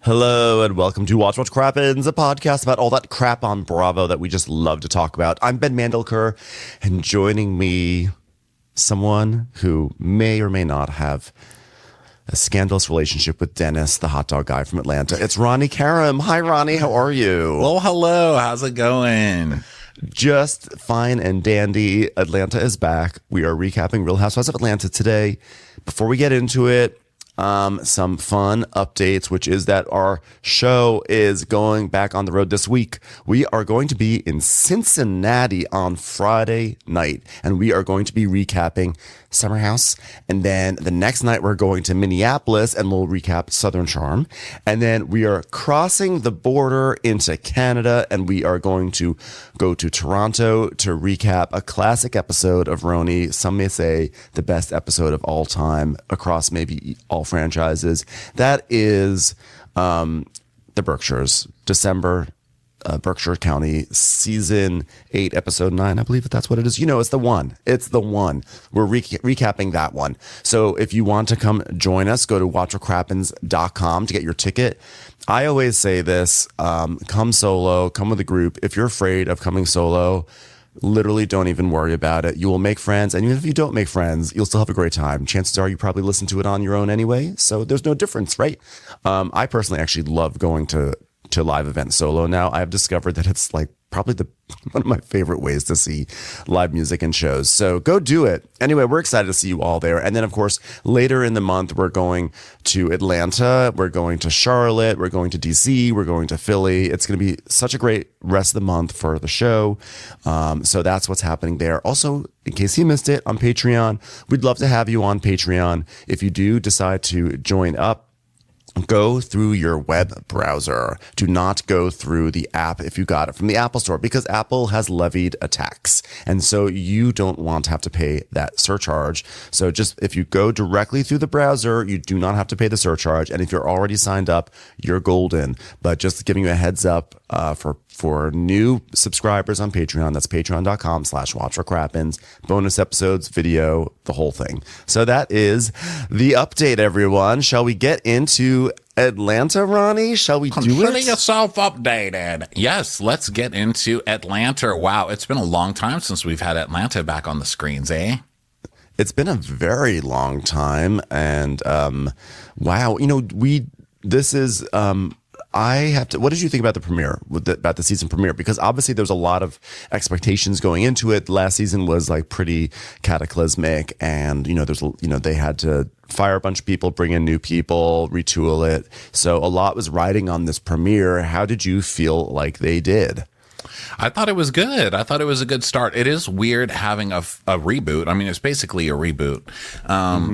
Hello and welcome to Watch Crappens, a podcast about all that crap on Bravo that we just love to talk about. I'm Ben Mandelker, and joining me, someone who may or may not have a scandalous relationship with Dennis, the hot dog guy from Atlanta. It's Ronnie Karam. Hi, Ronnie. How are you? Well, hello. How's it going? Just fine and dandy. Atlanta is back. We are recapping Real Housewives of Atlanta today. Before we get into it, some fun updates, which is that our show is going back on the road this week. We are going to be in Cincinnati on Friday night, and we are going to be recapping Summer House. And then the next night, we're going to Minneapolis, and we'll recap Southern Charm. And then we are crossing the border into Canada, and we are going to go to Toronto to recap a classic episode of RHOA. Some may say the best episode of all time across maybe all franchises. That is the Berkshires, December, Berkshire County, season 8, episode 9. I believe that's what it is. You know, it's the one. It's the one. We're recapping that one. So if you want to come join us, go to watchcrappens.com to get your ticket. I always say this, come solo, come with a group. If you're afraid of coming solo, literally don't even worry about it. You will make friends. And even if you don't make friends, you'll still have a great time. Chances are you probably listen to it on your own anyway. So there's no difference, right? I personally actually love going to live events solo now. I've discovered that it's like probably one of my favorite ways to see live music and shows. So go do it. Anyway, we're excited to see you all there. And then, of course, later in the month, we're going to Atlanta. We're going to Charlotte. We're going to DC. We're going to Philly. It's going to be such a great rest of the month for the show. So that's what's happening there. Also, in case you missed it, on Patreon, we'd love to have you on Patreon. If you do decide to join up, go through your web browser. Do not go through the app if you got it from the Apple Store, because Apple has levied a tax. And so you don't want to have to pay that surcharge. So just if you go directly through the browser, you do not have to pay the surcharge. And if you're already signed up, you're golden. But just giving you a heads up for new subscribers on Patreon, that's patreon.com/watchforcrappens, bonus episodes, video, the whole thing. So that is the update, everyone. Shall we get into Atlanta, Ronnie? Shall we do it? Consider yourself updated. Yes, let's get into Atlanta. Wow, it's been a long time since we've had Atlanta back on the screens, eh? It's been a very long time. And wow, this is... what did you think about the premiere, about the season premiere? Because obviously there's a lot of expectations going into it. Last season was like pretty cataclysmic, and they had to fire a bunch of people, bring in new people, retool it. So a lot was riding on this premiere. How did you feel like they did? I thought it was good. I thought it was a good start. It is weird having a reboot. I mean, it's basically a reboot.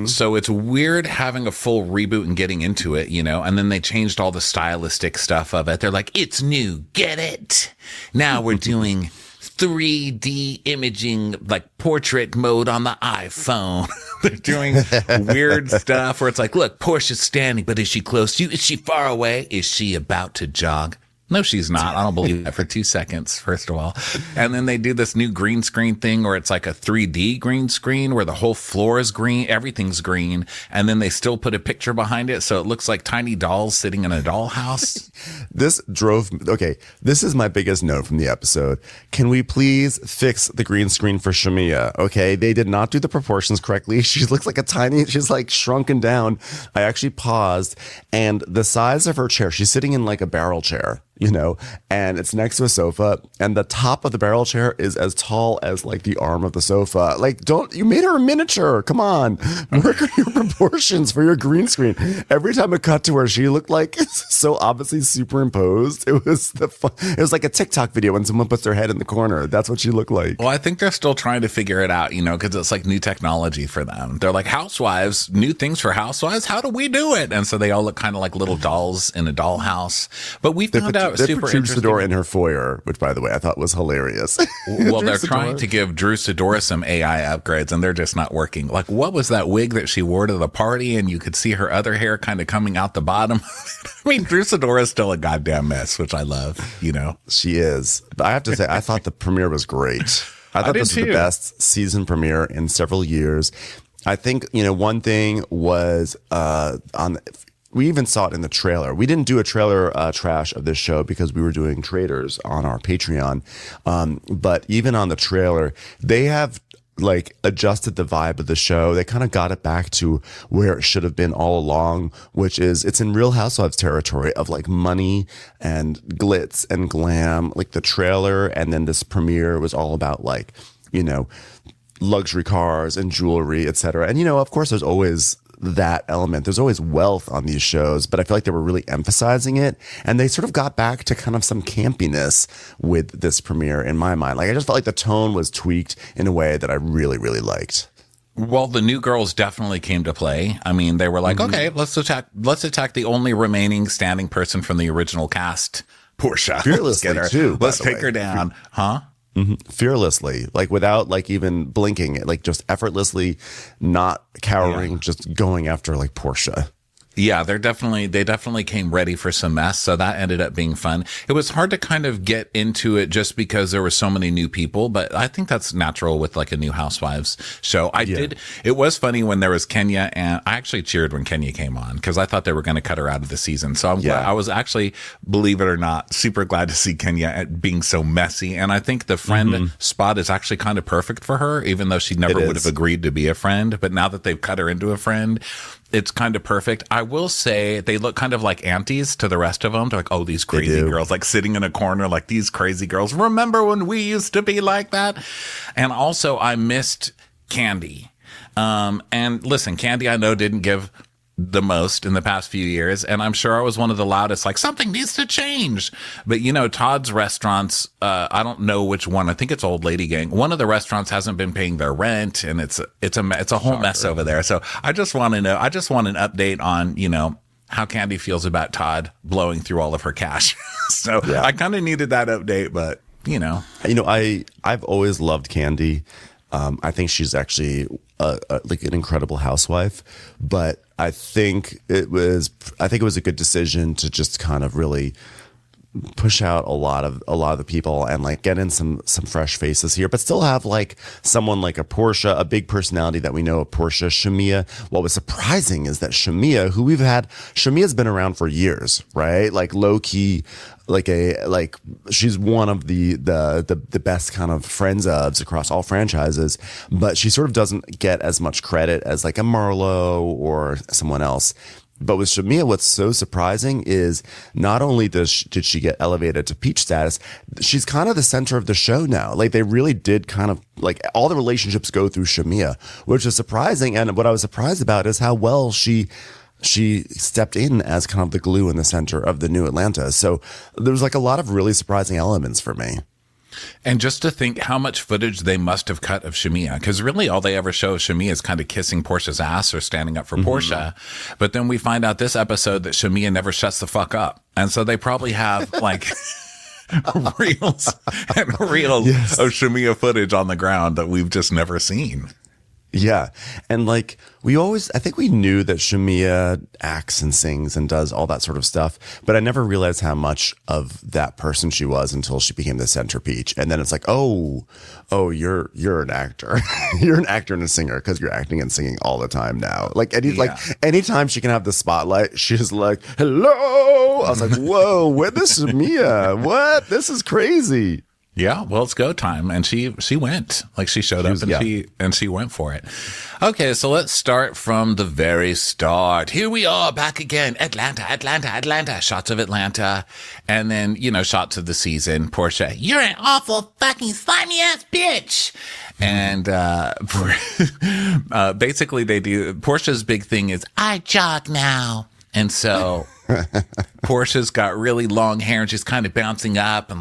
So it's weird having a full reboot and getting into it, and then they changed all the stylistic stuff of it. They're like, it's new. Get it? Now we're doing 3D imaging, like portrait mode on the iPhone. They're doing weird stuff where it's like, look, Porsha's standing, but is she close to you? Is she far away? Is she about to jog? No, she's not. I don't believe that for 2 seconds, first of all. And then they do this new green screen thing where it's like a 3D green screen where the whole floor is green, everything's green. And then they still put a picture behind it. So it looks like tiny dolls sitting in a dollhouse. This is my biggest note from the episode. Can we please fix the green screen for Shamia? Okay, they did not do the proportions correctly. She looks like she's like shrunken down. I actually paused, and the size of her chair, she's sitting in like a barrel chair. And it's next to a sofa, and the top of the barrel chair is as tall as like the arm of the sofa. Like, you made her a miniature. Come on, work on your proportions for your green screen. Every time it cut to her, she looked like so obviously superimposed. It was like a TikTok video when someone puts their head in the corner. That's what she looked like. Well, I think they're still trying to figure it out, because it's like new technology for them. They're like, housewives, new things for housewives. How do we do it? And so they all look kind of like little dolls in a dollhouse. But we found out They put Drew Sidora in her foyer, which, by the way, I thought was hilarious. Well, they're trying to give Drew Sidora some AI upgrades, and they're just not working. Like, what was that wig that she wore to the party, and you could see her other hair kind of coming out the bottom? I mean, Drew Sidora is still a goddamn mess, which I love, She is. But I have to say, I thought the premiere was great. I thought this was the best season premiere in several years. I think, one thing was we even saw it in the trailer. We didn't do a trailer trash of this show because we were doing trailers on our Patreon. But even on the trailer, they have like adjusted the vibe of the show. They kind of got it back to where it should have been all along, which is it's in Real Housewives territory of like money and glitz and glam. Like the trailer and then this premiere was all about like, you know, luxury cars and jewelry, etc. And, you know, of course, there's always that element. There's always wealth on these shows, but I feel like they were really emphasizing it. And they sort of got back to kind of some campiness with this premiere in my mind. Like I just felt like the tone was tweaked in a way that I really, really liked. Well, the new girls definitely came to play. I mean, they were like, okay, let's attack the only remaining standing person from the original cast, Porsha. Fearlessly, too. Let's take her down. Huh? Fearlessly, like without like even blinking, like just effortlessly, not cowering, just going after like Porsha. Yeah, they definitely came ready for some mess. So that ended up being fun. It was hard to kind of get into it just because there were so many new people, but I think that's natural with like a new Housewives show. It was funny when there was Kenya, and I actually cheered when Kenya came on because I thought they were going to cut her out of the season. So I'm glad. I was actually, believe it or not, super glad to see Kenya at being so messy. And I think the friend spot is actually kind of perfect for her, even though she never would have agreed to be a friend. But now that they've cut her into a friend, it's kind of perfect. I will say they look kind of like aunties to the rest of them. They're like, oh, these crazy girls, like sitting in a corner, like these crazy girls. Remember when we used to be like that? And also I missed Candy. And listen, Candy, I know didn't give the most in the past few years. And I'm sure I was one of the loudest, like something needs to change. But you know, Todd's restaurants, I don't know which one. I think it's Old Lady Gang. One of the restaurants hasn't been paying their rent, and it's a whole mess over there. So I just want to know, I just want an update on, you know, how Candy feels about Todd blowing through all of her cash. So I kind of needed that update, but you know, I've always loved Candy. I think she's actually like an incredible housewife, but I think it was a good decision to just kind of really push out a lot of the people and like get in some fresh faces here, but still have like someone like a Porsha, a big personality that we know of Porsha, Shamia. What was surprising is that Shamia's been around for years, right? Like low key, she's one of the best kind of friends of across all franchises, but she sort of doesn't get as much credit as like a Marlo or someone else. But with Shamia, what's so surprising is not only did she get elevated to peach status, she's kind of the center of the show now. Like they really did kind of like all the relationships go through Shamia, which is surprising. And what I was surprised about is how well she stepped in as kind of the glue in the center of the new Atlanta. So there was like a lot of really surprising elements for me. And just to think how much footage they must have cut of Shamia, because really all they ever show of Shamia is kind of kissing Portia's ass or standing up for Porsha. But then we find out this episode that Shamia never shuts the fuck up. And so they probably have like reels of Shamia footage on the ground that we've just never seen. Yeah. And like I think we knew that Shamia acts and sings and does all that sort of stuff, but I never realized how much of that person she was until she became the center peach. And then it's like, oh, you're an actor. You're an actor and a singer because you're acting and singing all the time now. Like anytime she can have the spotlight, she's like, hello. I was like, whoa, where's this Shamia? What? This is crazy. Yeah, well, it's go time, and she went. Like she showed up and she went for it. Okay, so let's start from the very start. Here we are back again, Atlanta. Shots of Atlanta, and then shots of the season. Porsha, you're an awful fucking slimy ass bitch. And basically, they do. Portia's big thing is I jog now, and so. Portia's got really long hair and she's kind of bouncing up and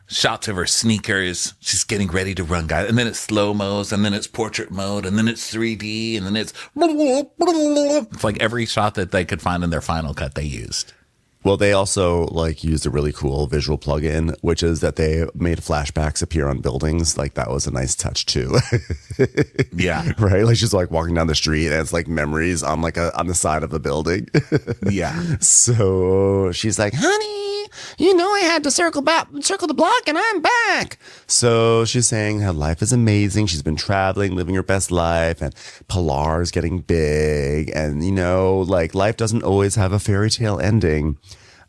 shots of her sneakers. She's getting ready to run, guys. And then it's slow-mos and then it's portrait mode and then it's 3D and then it's like every shot that they could find in their final cut they used. Well, they also used a really cool visual plug-in, which is that they made flashbacks appear on buildings. Like that was a nice touch too. Yeah. Right? Like she's walking down the street and it's like memories on on the side of the building. Yeah. So she's like, honey, I had to circle the block, and I'm back. So she's saying how life is amazing. She's been traveling, living her best life, and Pilar's getting big. And, life doesn't always have a fairy tale ending.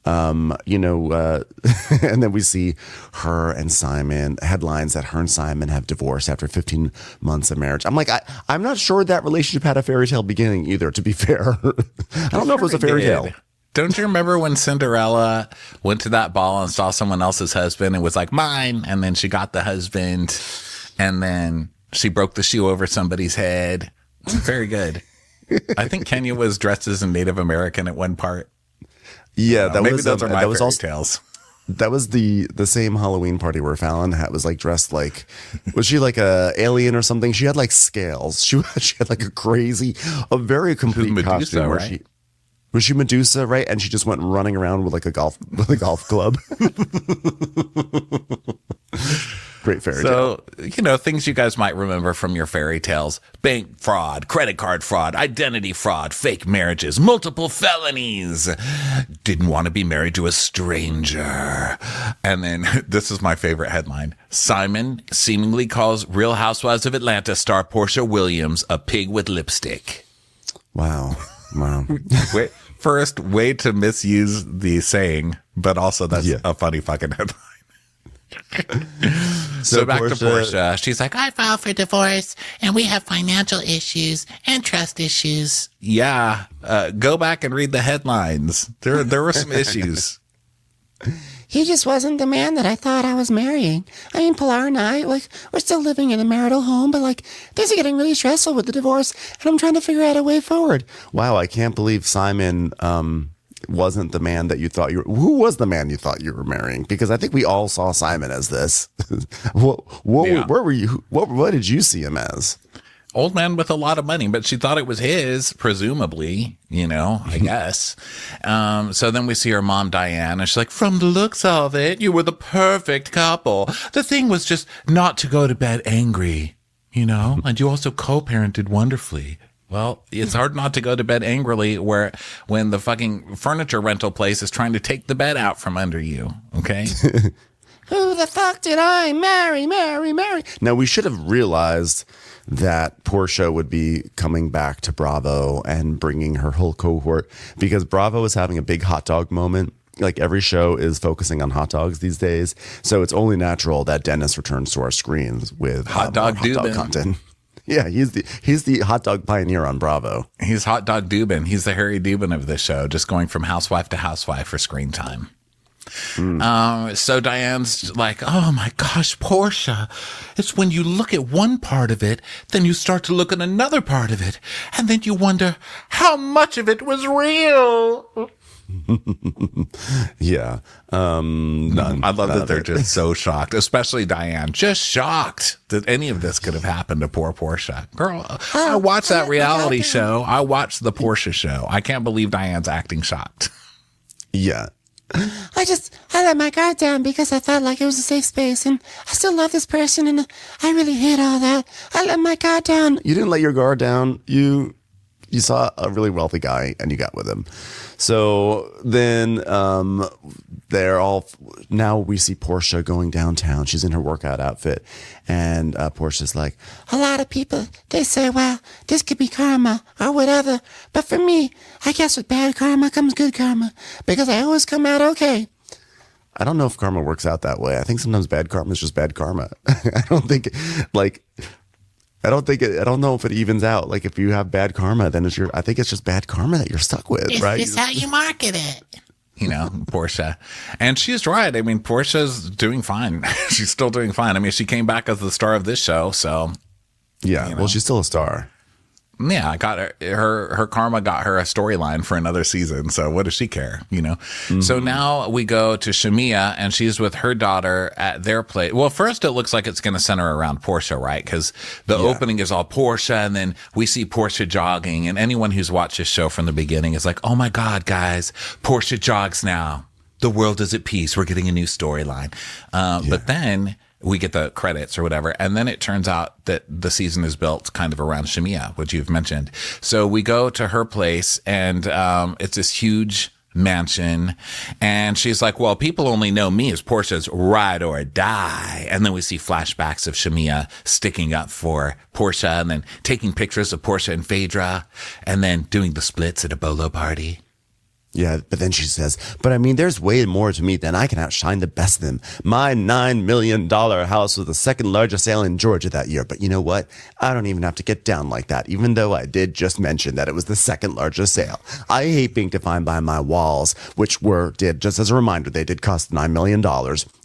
And then we see her and Simon, headlines that her and Simon have divorced after 15 months of marriage. I'm like, I'm not sure that relationship had a fairy tale beginning either, to be fair. I don't know if it was a fairy tale. Don't you remember when Cinderella went to that ball and saw someone else's husband and was like, mine? And then she got the husband and then she broke the shoe over somebody's head. Very good. I think Kenya was dressed as a Native American at one part. Yeah, those are my fairy tales. That was the same Halloween party where Fallon was like dressed like, was she like a alien or something? She had like scales. She had like a very complete Medusa, costume. Where right? Was she Medusa, right? And she just went running around with like a golf club. Great fairy tale. So, things you guys might remember from your fairy tales: bank fraud, credit card fraud, identity fraud, fake marriages, multiple felonies, didn't want to be married to a stranger. And then this is my favorite headline: Simon seemingly calls Real Housewives of Atlanta star Porsha Williams a pig with lipstick. Wow. First, way to misuse the saying, but also that's a funny fucking headline. So back to Porsha. She's like, I filed for divorce and we have financial issues and trust issues. Yeah. Go back and read the headlines. There were some issues. He just wasn't the man that I thought I was marrying. I mean, Pilar and I, we're still living in a marital home, but things are getting really stressful with the divorce, and I'm trying to figure out a way forward. Wow, I can't believe Simon wasn't the man that you thought you were. Who was the man you thought you were marrying? Because I think we all saw Simon as this. Where were you? What did you see him as? Old man with a lot of money, but she thought it was his, presumably, I guess. So then we see her mom, Diane, and she's like, from the looks of it, you were the perfect couple. The thing was just not to go to bed angry, and you also co-parented wonderfully. Well, it's hard not to go to bed angrily when the fucking furniture rental place is trying to take the bed out from under you, okay? Who the fuck did I marry? Now, we should have realized that Porsha would be coming back to Bravo and bringing her whole cohort, because Bravo is having a big hot dog moment. Like, every show is focusing on hot dogs these days. So it's only natural that Dennis returns to our screens with hot dog content. Yeah, he's the hot dog pioneer on Bravo. He's Hot Dog Dubin. He's the Harry Dubin of this show, just going from housewife to housewife for screen time. So Diane's like, oh my gosh, Porsha, it's when you look at one part of it, then you start to look at another part of it, and then you wonder how much of it was real. Yeah. I love that they're just so shocked, especially Diane, just shocked that any of this could have happened to poor Porsha. Girl, I watched that reality show. I watched the Porsha show. I can't believe Diane's acting shocked. Yeah. I let my guard down because I felt like it was a safe space, and I still love this person, and I really hate all that. I let my guard down. You didn't let your guard down. You saw a really wealthy guy and you got with him. So then now we see Porsha going downtown. She's in her workout outfit, and Portia's like, a lot of people, they say, well, this could be karma or whatever. But for me, I guess with bad karma comes good karma, because I always come out okay. I don't know if karma works out that way. I think sometimes bad karma is just bad karma. I don't know if it evens out. Like, if you have bad karma, then I think it's just bad karma that you're stuck with, right? It's how you market it. Porsha. And she's right. I mean, Portia's doing fine. She's still doing fine. I mean, she came back as the star of this show, so. Yeah, well, she's still a star. Yeah, I got her karma got her a storyline for another season. So what does she care? Mm-hmm. So now we go to Shamia, and she's with her daughter at their place. Well, first it looks like it's going to center around Porsha, right? Because the opening is all Porsha, and then we see Porsha jogging. And anyone who's watched this show from the beginning is like, oh my God, guys, Porsha jogs now. The world is at peace. We're getting a new storyline. But then we get the credits or whatever. And then it turns out that the season is built kind of around Shamia, which you've mentioned. So we go to her place, and it's this huge mansion. And she's like, well, people only know me as Porsha's ride or die. And then we see flashbacks of Shamia sticking up for Porsha and then taking pictures of Porsha and Phaedra and then doing the splits at a bolo party. Yeah, but then she says, but I mean, there's way more to me than I can outshine the best of them. My $9 million house was the second largest sale in Georgia that year. But you know what? I don't even have to get down like that, even though I did just mention that it was the second largest sale. I hate being defined by my walls, which just as a reminder, they did cost $9 million.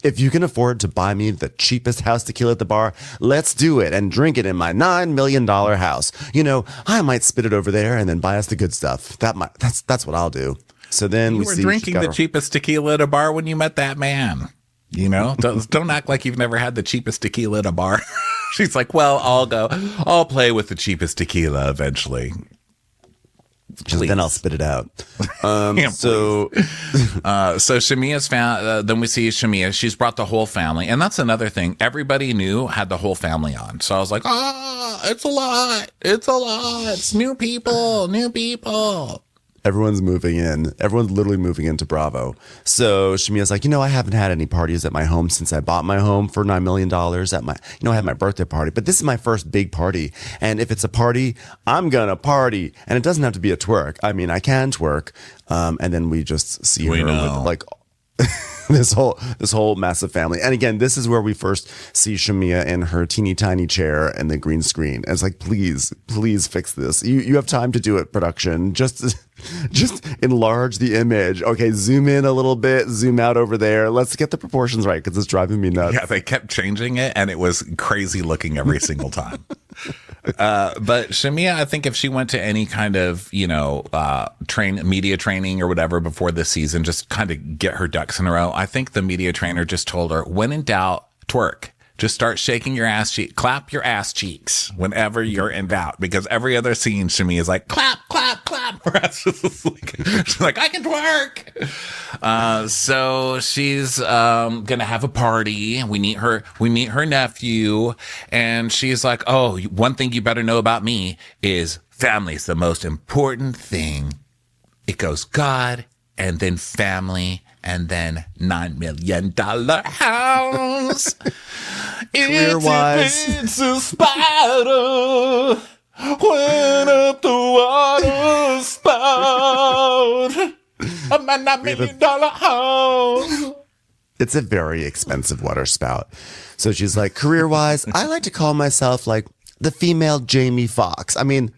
If you can afford to buy me the cheapest house tequila at the bar, let's do it and drink it in my $9 million house. You know, I might spit it over there and then buy us the good stuff. That's what I'll do. So then you were drinking the cheapest tequila at a bar when you met that man. You know, don't act like you've never had the cheapest tequila at a bar. She's like, well, I'll play with the cheapest tequila eventually. Then I'll spit it out. Yeah, so Shamia's found, then we see Shamia, she's brought the whole family. And that's another thing. Everybody knew had the whole family on. So I was like, it's a lot. It's new people. Everyone's moving in. Everyone's literally moving into Bravo. So Shamia's like, I haven't had any parties at my home since I bought my home for $9 million I had my birthday party, but this is my first big party. And if it's a party, I'm going to party. And it doesn't have to be a twerk. I mean, I can twerk. And then we just see her with like this whole massive family. And again, this is where we first see Shamia in her teeny tiny chair and the green screen. And it's like, please fix this. You have time to do it, production. Just enlarge the image. Okay, zoom in a little bit, zoom out over there. Let's get the proportions right because it's driving me nuts. Yeah, they kept changing it and it was crazy looking every single time. But Shamia, I think if she went to any kind of, media training or whatever before this season, just kind of get her ducks in a row. I think the media trainer just told her, when in doubt, twerk. Just start shaking your ass cheek, clap your ass cheeks whenever you're in doubt, because every other scene, Shamia is like, clap, clap, clap. She's like, I can twerk. So she's going to have a party. We meet her nephew, and she's like, oh, one thing you better know about me is family's the most important thing. It goes God and then family and then $9 million house. Career-wise, it's a spider went up the water spout. A $9 million house. It's a very expensive water spout. So she's like, career-wise, I like to call myself like the female Jamie Foxx. I mean,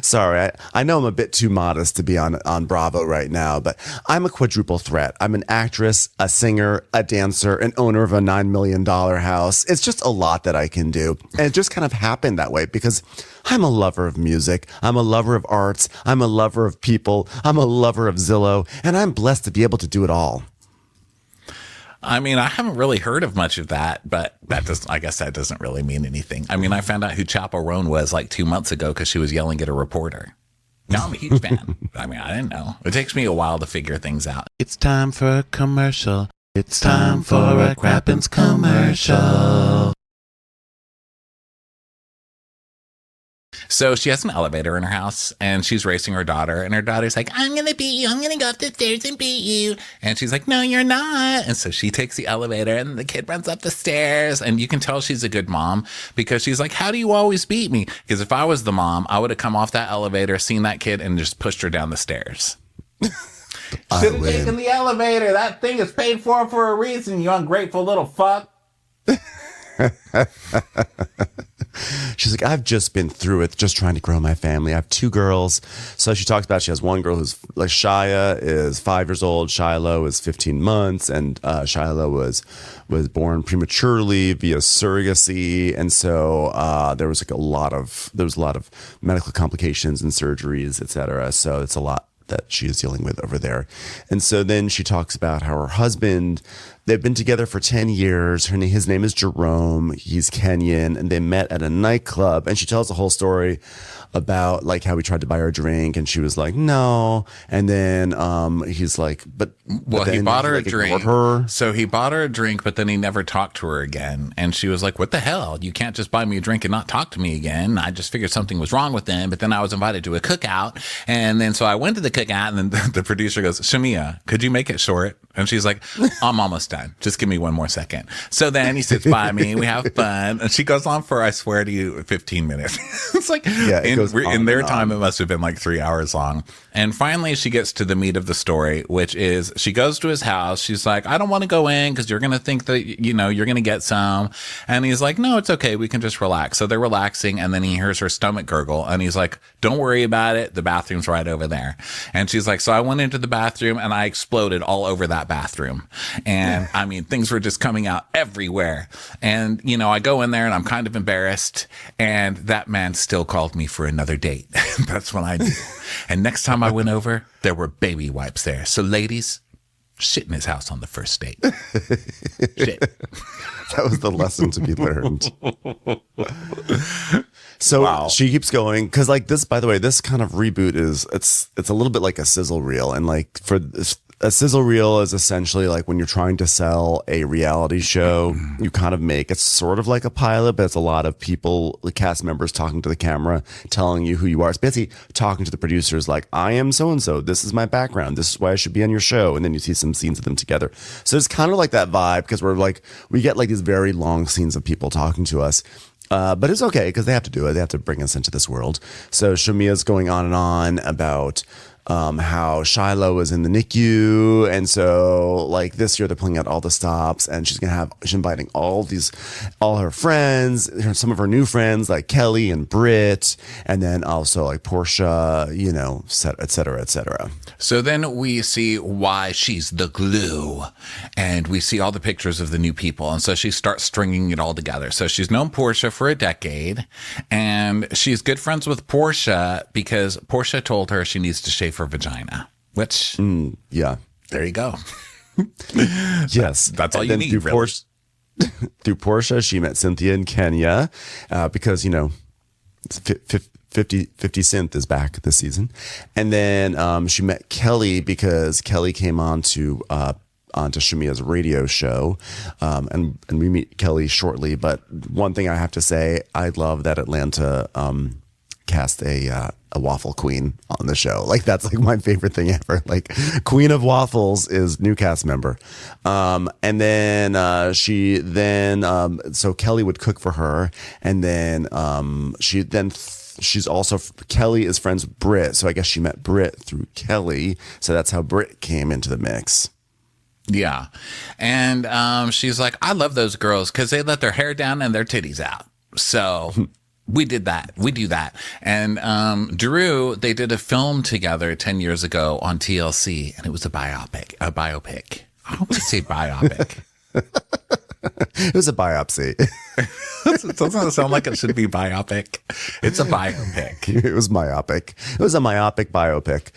sorry, I know I'm a bit too modest to be on Bravo right now, but I'm a quadruple threat. I'm an actress, a singer, a dancer, an owner of a $9 million house. It's just a lot that I can do. And it just kind of happened that way because I'm a lover of music. I'm a lover of arts. I'm a lover of people. I'm a lover of Zillow. And I'm blessed to be able to do it all. I mean, I haven't really heard of much of that, but I guess that doesn't really mean anything. I mean, I found out who Chappell Roan was like 2 months ago because she was yelling at a reporter. Now I'm a huge fan. I mean, I didn't know. It takes me a while to figure things out. It's time for a commercial. It's time for a Crappens commercial. So she has an elevator in her house and she's racing her daughter, and her daughter's like, I'm going to beat you. I'm going to go up the stairs and beat you. And she's like, no, you're not. And so she takes the elevator and the kid runs up the stairs, and you can tell she's a good mom because she's like, how do you always beat me? Because if I was the mom, I would have come off that elevator, seen that kid, and just pushed her down the stairs. Should have taken the elevator. That thing is paid for a reason, you ungrateful little fuck. She's like, I've just been through it, just trying to grow my family. I have 2 girls. So she talks about she has one girl who's like Shia is 5 years old. Shiloh is 15 months. And Shiloh was born prematurely via surrogacy. And so there was a lot of medical complications and surgeries, etc. So it's a lot that she is dealing with over there. And so then she talks about how her husband They've been together for 10 years. His name is Jerome. He's Kenyan, and they met at a nightclub. And she tells the whole story about like how he tried to buy her a drink, and she was like, no. And then he's like, but he bought her a ignored drink. her. So he bought her a drink, but then he never talked to her again. And she was like, what the hell? You can't just buy me a drink and not talk to me again. I just figured something was wrong with him. But then I was invited to a cookout. And then so I went to the cookout, and then the producer goes, Shamia, could you make it short? And she's like, I'm almost done. Just give me one more second. So then he sits by me. We have fun. And she goes on for, I swear to you, 15 minutes. It's like, in their time, it must have been like 3 hours long. And finally, she gets to the meat of the story, which is she goes to his house. She's like, I don't want to go in because you're going to think that, you're going to get some. And he's like, no, it's okay. We can just relax. So they're relaxing. And then he hears her stomach gurgle. And he's like, don't worry about it. The bathroom's right over there. And she's like, so I went into the bathroom and I exploded all over that bathroom. And I mean, things were just coming out everywhere. And, I go in there and I'm kind of embarrassed. And that man still called me for another date. That's what I do. And next time I went over, there were baby wipes there. So ladies, shit in his house on the first date. Shit. That was the lesson to be learned. So she keeps going because, like, this, by the way, this kind of reboot it's a little bit like a sizzle reel, and like for this, a sizzle reel is essentially like when you're trying to sell a reality show, you kind of make it's sort of like a pilot, but it's a lot of people, the cast members talking to the camera, telling you who you are. It's basically talking to the producers like, I am so and so. This is my background. This is why I should be on your show. And then you see some scenes of them together. So it's kind of like that vibe because we get like these very long scenes of people talking to us. But it's okay because they have to do it. They have to bring us into this world. So Shamia's going on and on about how Shiloh is in the NICU. And so like this year they're pulling out all the stops, and she's inviting all her friends, some of her new friends like Kelly and Britt, and then also like Porsha, et cetera, et cetera. So then we see why she's the glue, and we see all the pictures of the new people. And so she starts stringing it all together. So she's known Porsha for a decade, and she's good friends with Porsha because Porsha told her she needs to shave her vagina, which, there you go. Yes. That's all you need, really. Through Porsha, she met Cynthia in Kenya because, 50 Cent is back this season. And then she met Kelly because Kelly came onto Shamia's radio show. And we meet Kelly shortly. But one thing I have to say, I love that Atlanta cast a waffle queen on the show. Like that's like my favorite thing ever. Like Queen of Waffles is new cast member. And then so Kelly would cook for her, and then she's also, Kelly is friends with Britt, so I guess she met Britt through Kelly, so that's how Britt came into the mix. Yeah. And she's like, I love those girls because they let their hair down and their titties out. So we did that. We do that. And Drew, they did a film together 10 years ago on TLC, and it was a biopic. I hope to say biopic. It was a biopsy. It doesn't sound like it should be biopic. It's a biopic. It was myopic. It was a myopic biopic.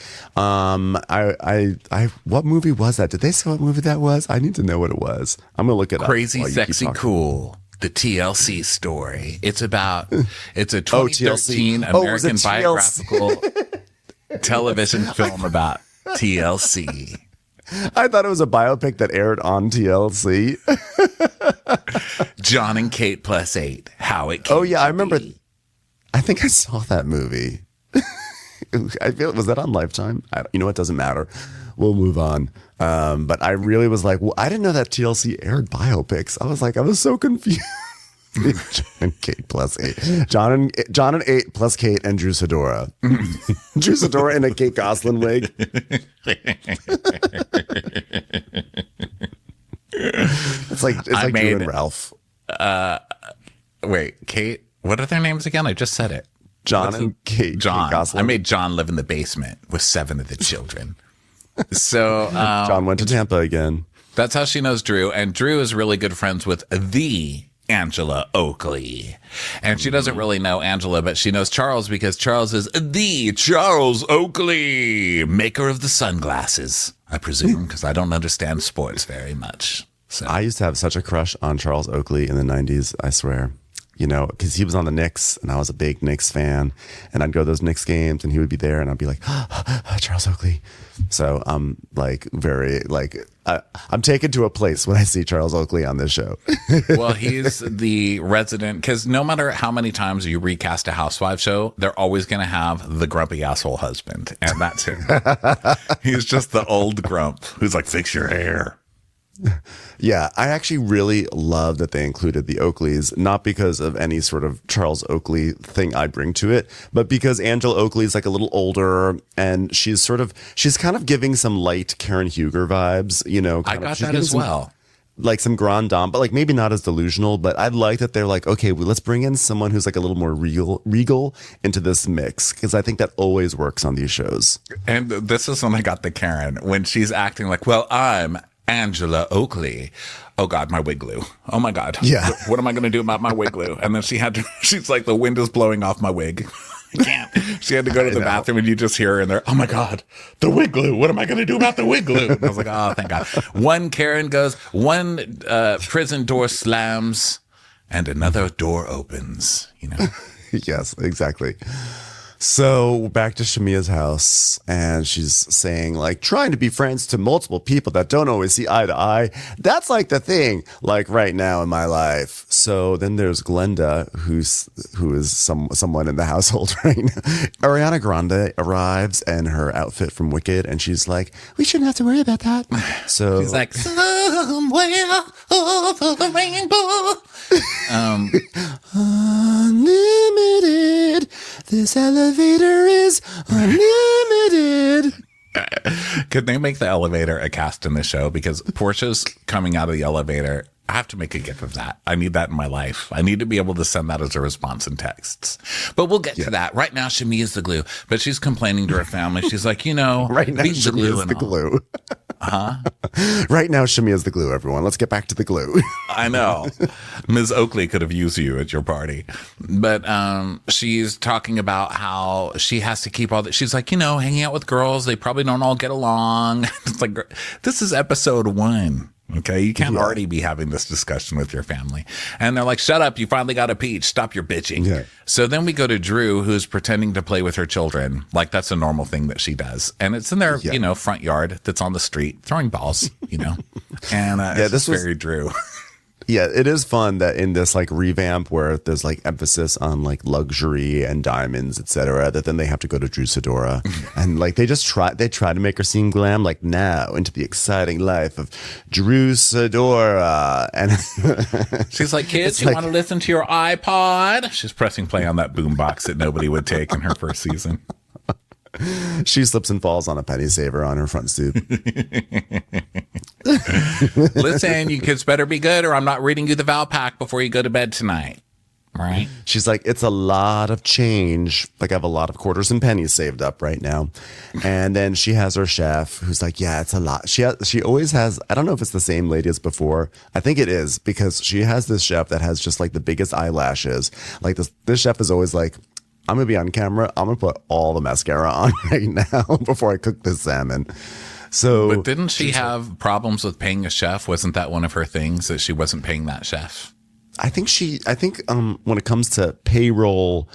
What movie was that? Did they say what movie that was? I need to know what it was. I'm gonna look it up. Crazy, Sexy, Cool. The TLC story. It's a 2013 American biographical television film about TLC. I thought it was a biopic that aired on TLC. John and Kate plus 8. How it came. Oh yeah, I remember. I think I Mm. saw that movie. I feel, was that on Lifetime? It doesn't matter. We'll move on. But I really was like, well, I didn't know that TLC aired biopics. I was so confused. John and Kate plus 8. John and 8 plus Kate and Drew Sidora. Drew Sidora in a Kate Gosselin wig. It's like Drew and Ralph. Wait, Kate. What are their names again? I just said it. John and Kate. John. Kate Gosselin. I made John live in the basement with 7 of the children. So John went to Tampa again. That's how she knows Drew. And Drew is really good friends with the Angela Oakley. And she doesn't really know Angela, but she knows Charles because Charles is the Charles Oakley, maker of the sunglasses, I presume, because I don't understand sports very much. So I used to have such a crush on Charles Oakley in the 90s, I swear. You know, because he was on the Knicks and I was a big Knicks fan. And I'd go to those Knicks games and he would be there and I'd be like, Charles Oakley. So I'm like very, like, I'm taken to a place when I see Charles Oakley on this show. well, he's the resident, because no matter how many times you recast a Housewives show, they're always going to have the grumpy asshole husband. And that's him. He's just the old grump who's like, fix your hair. Yeah, I actually really love that they included the Oakleys, not because of any sort of Charles Oakley thing I bring to it, but because Angela Oakley is like a little older and she's kind of giving some light Karen Huger vibes, you know. I got that as well. Like some grand dame, but like maybe not as delusional. But I like that they're like, okay, well, let's bring in someone who's like a little more regal into this mix, because I think that always works on these shows. And this is when I got the Karen, when she's acting like, well, I'm Angela Oakley. Oh God, my wig glue. Oh my God. Yeah. What am I going to do about my wig glue? And then she's like, the wind is blowing off my wig. I can't. She had to go to the bathroom and you just hear her in there. Oh my God, the wig glue. What am I going to do about the wig glue? And I was like, oh, thank God. One Karen goes, one prison door slams and another door opens, you know? Yes, exactly. So back to Shamia's house, and she's saying, like, trying to be friends to multiple people that don't always see eye to eye. That's like the thing, like right now in my life. So then there's Glenda, who is someone in the household right now. Ariana Grande arrives in her outfit from Wicked, and she's like, we shouldn't have to worry about that. So she's like, somewhere over the rainbow. Unlimited. This elevator is unlimited. Could they make the elevator a cast in the show? Because Porsha's coming out of the elevator. I have to make a gif of that. I need that in my life. I need to be able to send that as a response in texts. But we'll get to that. Right now, Shamia is the glue. But she's complaining to her family. She's like, you know, right now, Shamia is the glue. Right now, Shamia is the glue, everyone. Let's get back to the glue. I know. Ms. Oakley could have used you at your party. But she's talking about how she has to keep all that. She's like, you know, hanging out with girls. They probably don't all get along. It's like, this is episode 1. Okay, you can't already be having this discussion with your family. And they're like, shut up, you finally got a peach. Stop your bitching. Yeah. So then we go to Drew, who's pretending to play with her children. Like that's a normal thing that she does. And it's in their, you know, front yard that's on the street, throwing balls, you know. And this was very Drew. Yeah, it is fun that in this like revamp where there's like emphasis on like luxury and diamonds, etc., that then they have to go to Drew Sidora and like they try to make her seem glam, like now into the exciting life of Drew Sidora. And she's like, kids, you want to listen to your iPod? She's pressing play on that boombox that nobody would take in her first season. She slips and falls on a penny saver on her front stoop. Listen, you kids better be good or I'm not reading you the Val pack before you go to bed tonight. Right? She's like, it's a lot of change. Like I have a lot of quarters and pennies saved up right now. And then she has her chef who's like, yeah, it's a lot. She always has, I don't know if it's the same lady as before. I think it is because she has this chef that has just like the biggest eyelashes. Like this chef is always like, I'm going to be on camera. I'm going to put all the mascara on right now before I cook this salmon. So, but didn't she have problems with paying a chef? Wasn't that one of her things that she wasn't paying that chef? I think when it comes to payroll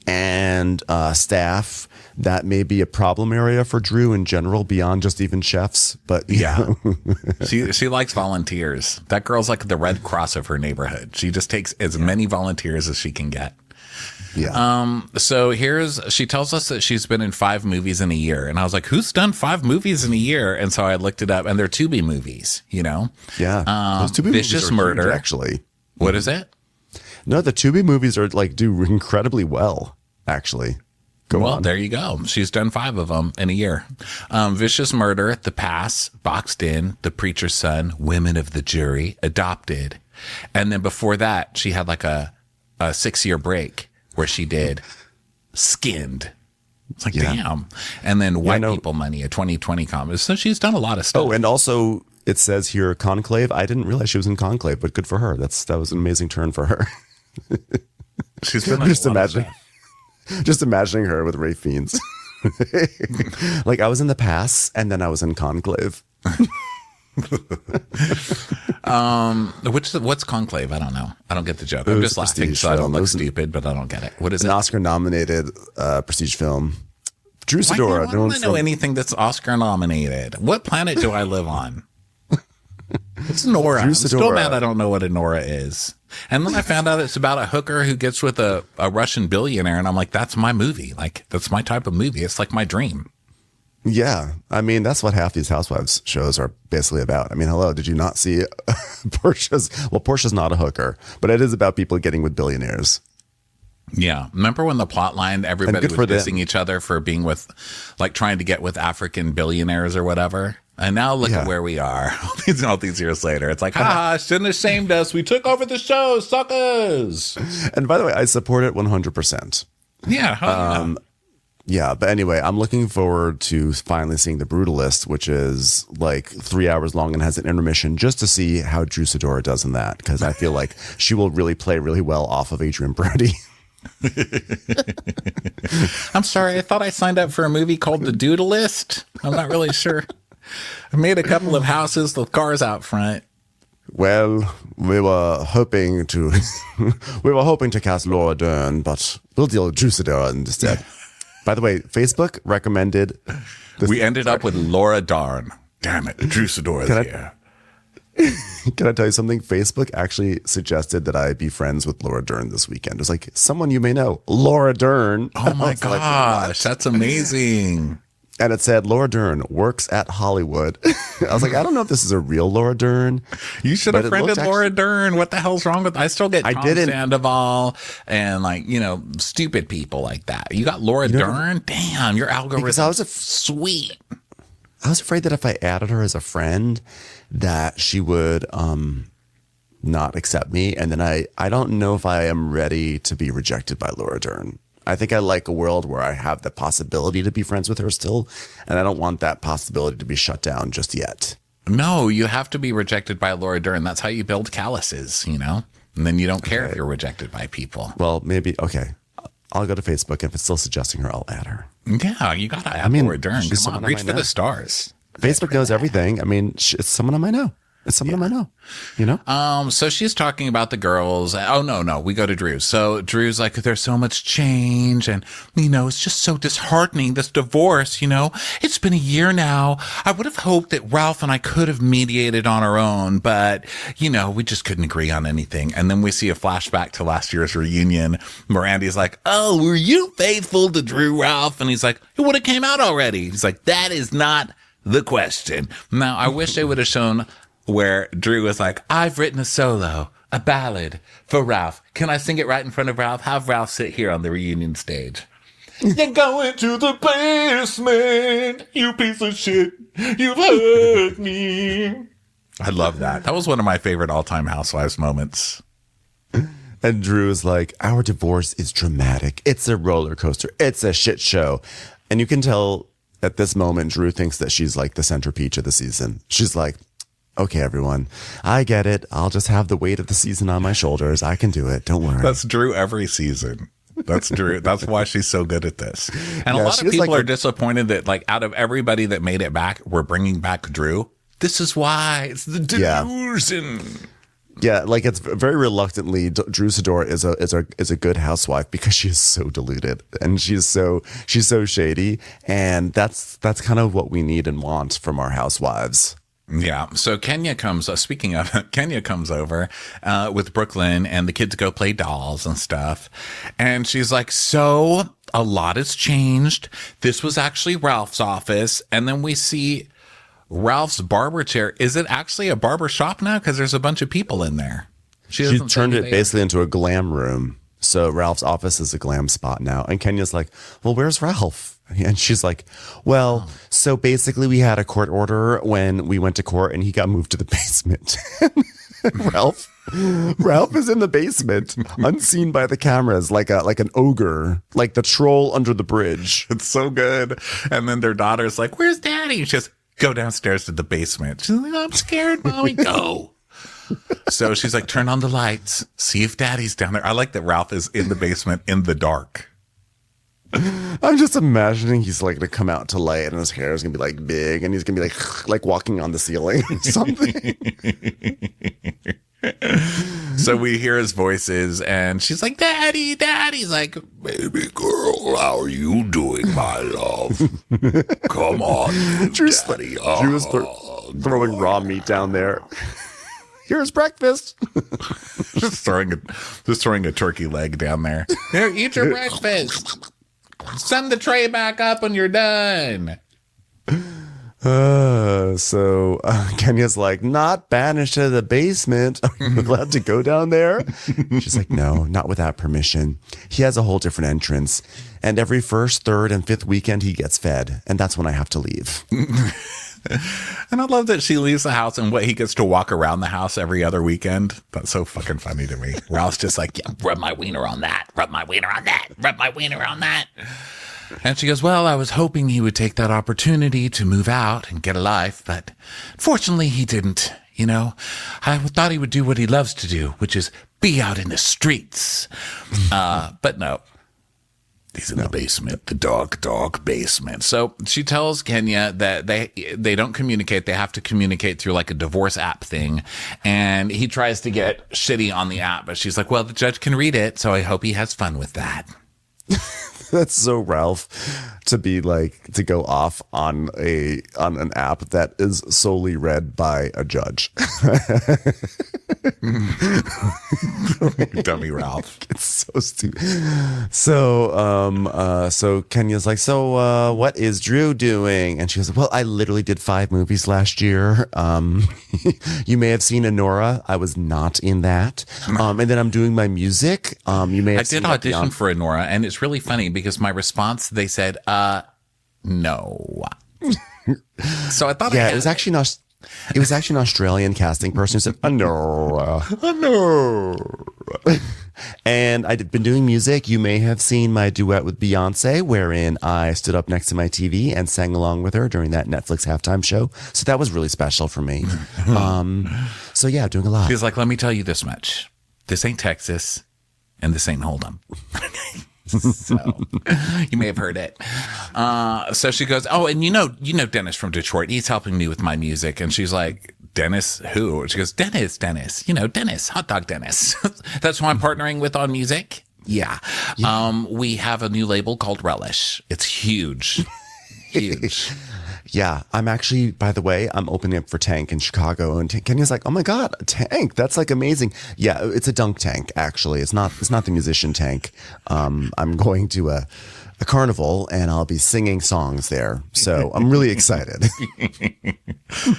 and staff, that may be a problem area for Drew in general beyond just even chefs. But yeah, she likes volunteers. That girl's like the Red Cross of her neighborhood. She just takes as many volunteers as she can get. Yeah. So she tells us that she's been in 5 movies in a year. And I was like, who's done 5 movies in a year? And so I looked it up and they're Tubi movies, you know? Yeah. Those Tubi Vicious movies are Murder. huge, actually. What is it? No, the Tubi movies are like do incredibly well, actually. Go on. There you go. She's done 5 of them in a year. Vicious Murder, The Pass, Boxed In, The Preacher's Son, Women of the Jury, Adopted. And then before that, she had like a 6-year break where she did Skinned. It's like, damn. And then White People Money, a 2020 comedy. So she's done a lot of stuff. Oh, and also it says here Conclave. I didn't realize she was in Conclave, but good for her. That was an amazing turn for her. She's been just imagining her with Rafe Fiennes. Like I was in The Pass and then I was in Conclave. What's Conclave? I don't know. I don't get the joke. I'm just laughing so I don't look stupid, but I don't get it. What is an it? Oscar-nominated prestige film. Drew Sidora. Why don't I know anything that's Oscar-nominated? What planet do I live on? It's Nora. I'm still mad I don't know what a Nora is. And then I found out it's about a hooker who gets with a Russian billionaire, and I'm like, that's my movie. Like, that's my type of movie. It's like my dream. Yeah. I mean, that's what half these Housewives shows are basically about. I mean, hello, did you not see Portia's not a hooker, but it is about people getting with billionaires. Yeah. Remember when the plot line, everybody was dissing each other for being with, like, trying to get with African billionaires or whatever? And now look at where we are all these years later. It's like, shouldn't have shamed us. We took over the show, suckers. And by the way, I support it 100%. Yeah. Yeah, but anyway, I'm looking forward to finally seeing The Brutalist, which is like 3 hours long and has an intermission just to see how Drew Sidora does in that, because I feel like she will really play really well off of Adrian Brody. I'm sorry. I thought I signed up for a movie called The Doodleist. I'm not really sure. I made a couple of houses with cars out front. Well, we were hoping to cast Laura Dern, but we'll deal with Drew Sidora instead. By the way, Facebook recommended we ended up with Laura Dern. Damn it, Drew Sidora's here. Can I tell you something? Facebook actually suggested that I be friends with Laura Dern this weekend. It was like, someone you may know, Laura Dern. Oh my gosh, that's amazing. And it said, Laura Dern works at Hollywood. I was like, I don't know if this is a real Laura Dern. You should have friended Laura Dern. What the hell's wrong with I still get Tom Sandoval and, like, you know, stupid people like that. You got Laura Dern? Damn, your algorithm is sweet. I was afraid that if I added her as a friend, that she would not accept me. And then I don't know if I am ready to be rejected by Laura Dern. I think I like a world where I have the possibility to be friends with her still, and I don't want that possibility to be shut down just yet. No, you have to be rejected by Laura Dern. That's how you build calluses, you know? And then you don't care if you're rejected by people. Well, maybe, okay. I'll go to Facebook. If it's still suggesting her, I'll add her. Yeah, you got to add Laura Dern. Come on, reach for the stars. Facebook knows everything. I mean, it's someone I might know. It's someone I know, you know? So she's talking about the girls. Oh, no. We go to Drew. So Drew's like, there's so much change. And, you know, it's just so disheartening, this divorce, you know? It's been a year now. I would have hoped that Ralph and I could have mediated on our own, but, you know, we just couldn't agree on anything. And then we see a flashback to last year's reunion where Andy's like, oh, were you faithful to Drew, Ralph? And he's like, it would have came out already. He's like, that is not the question. Now, I wish they would have shown where Drew was like, I've written a solo, a ballad for Ralph. Can I sing it right in front of Ralph? Have Ralph sit here on the reunion stage. You're going to the basement, you piece of shit. You've hurt me. I love that. That was one of my favorite all-time Housewives moments. And Drew is like, our divorce is dramatic. It's a roller coaster. It's a shit show. And you can tell at this moment, Drew thinks that she's like the centerpiece of the season. She's like, okay, everyone, I get it. I'll just have the weight of the season on my shoulders. I can do it. Don't worry. That's Drew every season. That's Drew. That's why she's so good at this. And a lot of people are disappointed that, like, out of everybody that made it back, we're bringing back Drew. This is why. It's the delusion. Yeah, like, it's very reluctantly. Drew Sidora is a good housewife because she is so deluded and she's so shady, and that's kind of what we need and want from our housewives. Yeah. So Kenya comes, speaking of, Kenya comes over with Brooklyn, and the kids go play dolls and stuff. And she's like, so a lot has changed. This was actually Ralph's office. And then we see Ralph's barber chair. Is it actually a barber shop now? Because there's a bunch of people in there. She turned it basically into a glam room. So Ralph's office is a glam spot now. And Kenya's like, well, where's Ralph? And she's like, well, so basically we had a court order when we went to court and he got moved to the basement. Ralph is in the basement, unseen by the cameras, like an ogre, like the troll under the bridge. It's so good. And then their daughter's like, where's Daddy? She says, go downstairs to the basement. She's like, I'm scared, Mommy, go. So she's like, turn on the lights, see if Daddy's down there. I like that Ralph is in the basement in the dark. I'm just imagining he's like gonna come out to light and his hair is gonna be like big and he's gonna be like walking on the ceiling or something. So we hear his voices and she's like, Daddy, Daddy's like, baby girl, how are you doing, my love? Come on, Drew's, Daddy. Drew's throwing raw meat down there. Here's breakfast. just throwing a turkey leg down there. Here, eat your breakfast. Send the tray back up when you're done. So Kenya's like, not banished to the basement. Are you allowed to go down there? She's like, no, not without permission. He has a whole different entrance. And every first, third, and fifth weekend, he gets fed. And that's when I have to leave. And I love that she leaves the house and he gets to walk around the house every other weekend. That's so fucking funny to me. Ralph's just like, yeah, rub my wiener on that, rub my wiener on that, rub my wiener on that. And she goes, well, I was hoping he would take that opportunity to move out and get a life, but fortunately he didn't. You know, I thought he would do what he loves to do, which is be out in the streets. But no. He's in the basement, the dog basement. So she tells Kenya that they don't communicate. They have to communicate through like a divorce app thing. And he tries to get shitty on the app, but she's like, well, the judge can read it, so I hope he has fun with that. That's so Ralph to be like, to go off on an app that is solely read by a judge. Dummy Ralph. It's so stupid. So Kenya's like, so what is Drew doing? And she goes, well, I literally did 5 movies last year. You may have seen Honora. I was not in that. And then I'm doing my music. You may have I did audition for Honora, and it's really funny because my response, they said, no. So I thought, yeah, it was actually not. It was actually an Australian casting person who said, Honora. And I'd been doing music. You may have seen my duet with Beyonce, wherein I stood up next to my TV and sang along with her during that Netflix halftime show. So that was really special for me. So yeah, doing a lot. He's like, let me tell you this much. This ain't Texas, and this ain't Hold'em. So you may have heard it. So she goes, oh, and you know Dennis from Detroit. He's helping me with my music. And she's like, Dennis who? And she goes, Dennis. Dennis, hot dog Dennis. That's who I'm partnering with on music. Yeah. We have a new label called Relish. It's huge. Yeah, I'm actually, by the way, I'm opening up for Tank in Chicago, and Kenya's like, oh my God, Tank, that's like amazing. Yeah, it's a dunk tank, actually. It's not the musician Tank. I'm going to a carnival, and I'll be singing songs there. So I'm really excited.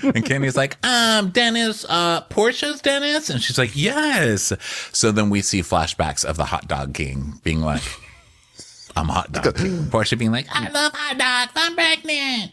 And Kenya's like, Dennis, Porsha's Dennis? And she's like, yes. So then we see flashbacks of the hot dog king being like, I'm hot dog king. Porsha being like, I love hot dogs, I'm pregnant.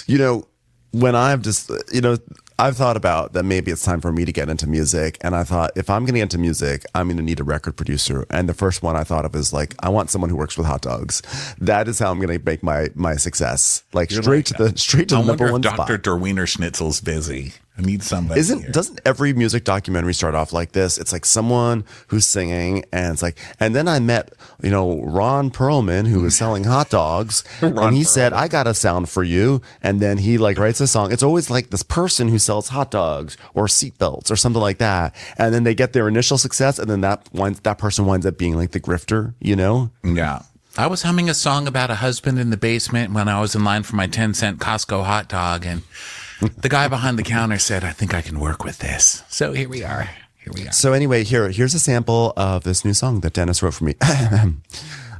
You know, when I've thought about that maybe it's time for me to get into music. And I thought, if I'm going to get into music, I'm going to need a record producer. And the first one I thought of is like, I want someone who works with hot dogs. That is how I'm going to make my success. Like straight to the number one spot. Dr. Derwiener Schnitzel's busy. I need somebody. Doesn't every music documentary start off like this? It's like someone who's singing, and it's like, and then I met, Ron Perlman, who was selling hot dogs, and he said, I got a sound for you. And then he like writes a song. It's always like this person who sells hot dogs or seatbelts or something like that. And then they get their initial success, and then that person winds up being like the grifter, Yeah. I was humming a song about a husband in the basement when I was in line for my 10-cent Costco hot dog, and the guy behind the counter said, I think I can work with this. So here we are. So anyway, here's a sample of this new song that Dennis wrote for me.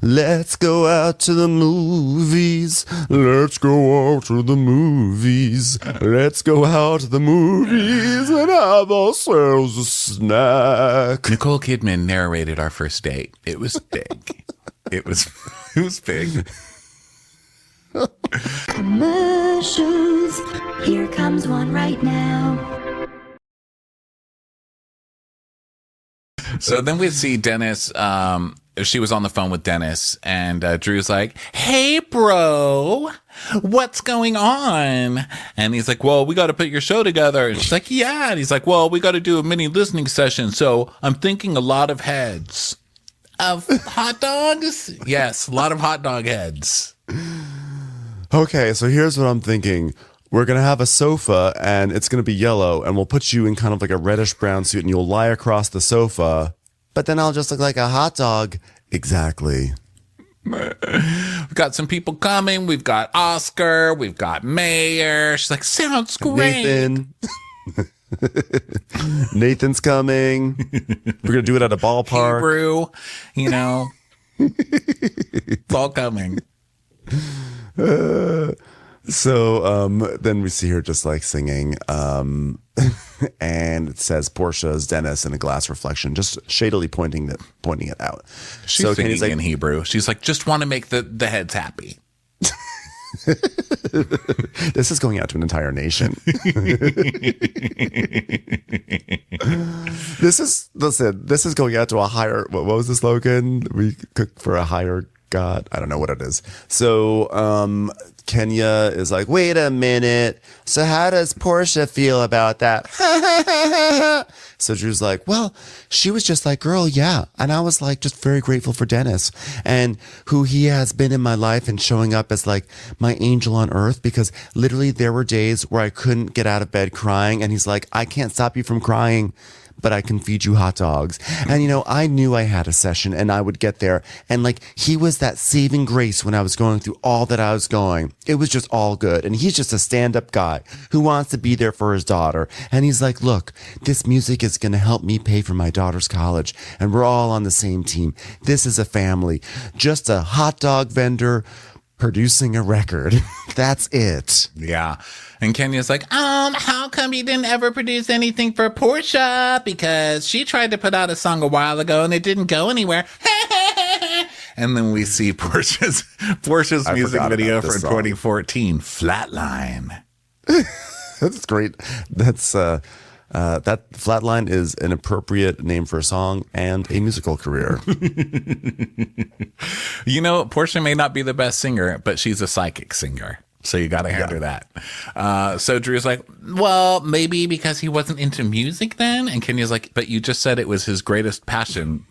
Let's go out to the movies. Let's go out to the movies. Let's go out to the movies and have ourselves a snack. Nicole Kidman narrated our first date. It was big. It was big. Commercials. Here comes one right now. So then we see Dennis. She was on the phone with Dennis, and Drew's like, hey, bro, what's going on? And he's like, well, we got to put your show together. And she's like, yeah. And he's like, well, we got to do a mini listening session. So I'm thinking a lot of heads. of hot dogs? Yes, a lot of hot dog heads. Okay, so here's what I'm thinking. We're going to have a sofa and it's going to be yellow and we'll put you in kind of like a reddish brown suit and you'll lie across the sofa, but then I'll just look like a hot dog. Exactly. We've got some people coming. We've got Oscar. We've got Mayor. She's like, sounds great. Nathan. Nathan's coming. We're going to do it at a ballpark. Hebrew, you know. It's all coming. So then we see her just like singing, and it says Portia's Dennis in a glass reflection, just shadily pointing it out. She's so singing like, in Hebrew. She's like, just want to make the heads happy. This is going out to an entire nation. This is going out to a higher, what was the slogan? We cook for a higher God. I don't know what it is. So Kenya is like, wait a minute. So how does Porsha feel about that? So Drew's like, well, she was just like, girl, yeah. And I was like, just very grateful for Dennis and who he has been in my life and showing up as like my angel on earth, because literally there were days where I couldn't get out of bed crying. And he's like, I can't stop you from crying, but I can feed you hot dogs. And, you know, I knew I had a session and I would get there. And like, he was that saving grace when I was going through all that I was going. It was just all good. And he's just a stand-up guy who wants to be there for his daughter. And he's like, look, this music is going to help me pay for my daughter's college. And we're all on the same team. This is a family. Just a hot dog vendor producing a record. That's it. Yeah. And Kenya's like, how come you didn't ever produce anything for Porsha? Because she tried to put out a song a while ago and it didn't go anywhere. And then we see Porsha's music video for 2014, Flatline. That's great. That's that Flatline is an appropriate name for a song and a musical career. You know, Porsha may not be the best singer, but she's a psychic singer. So you got to hand her that. So Drew's like, well, maybe because he wasn't into music then. And Kenya's like, but you just said it was his greatest passion.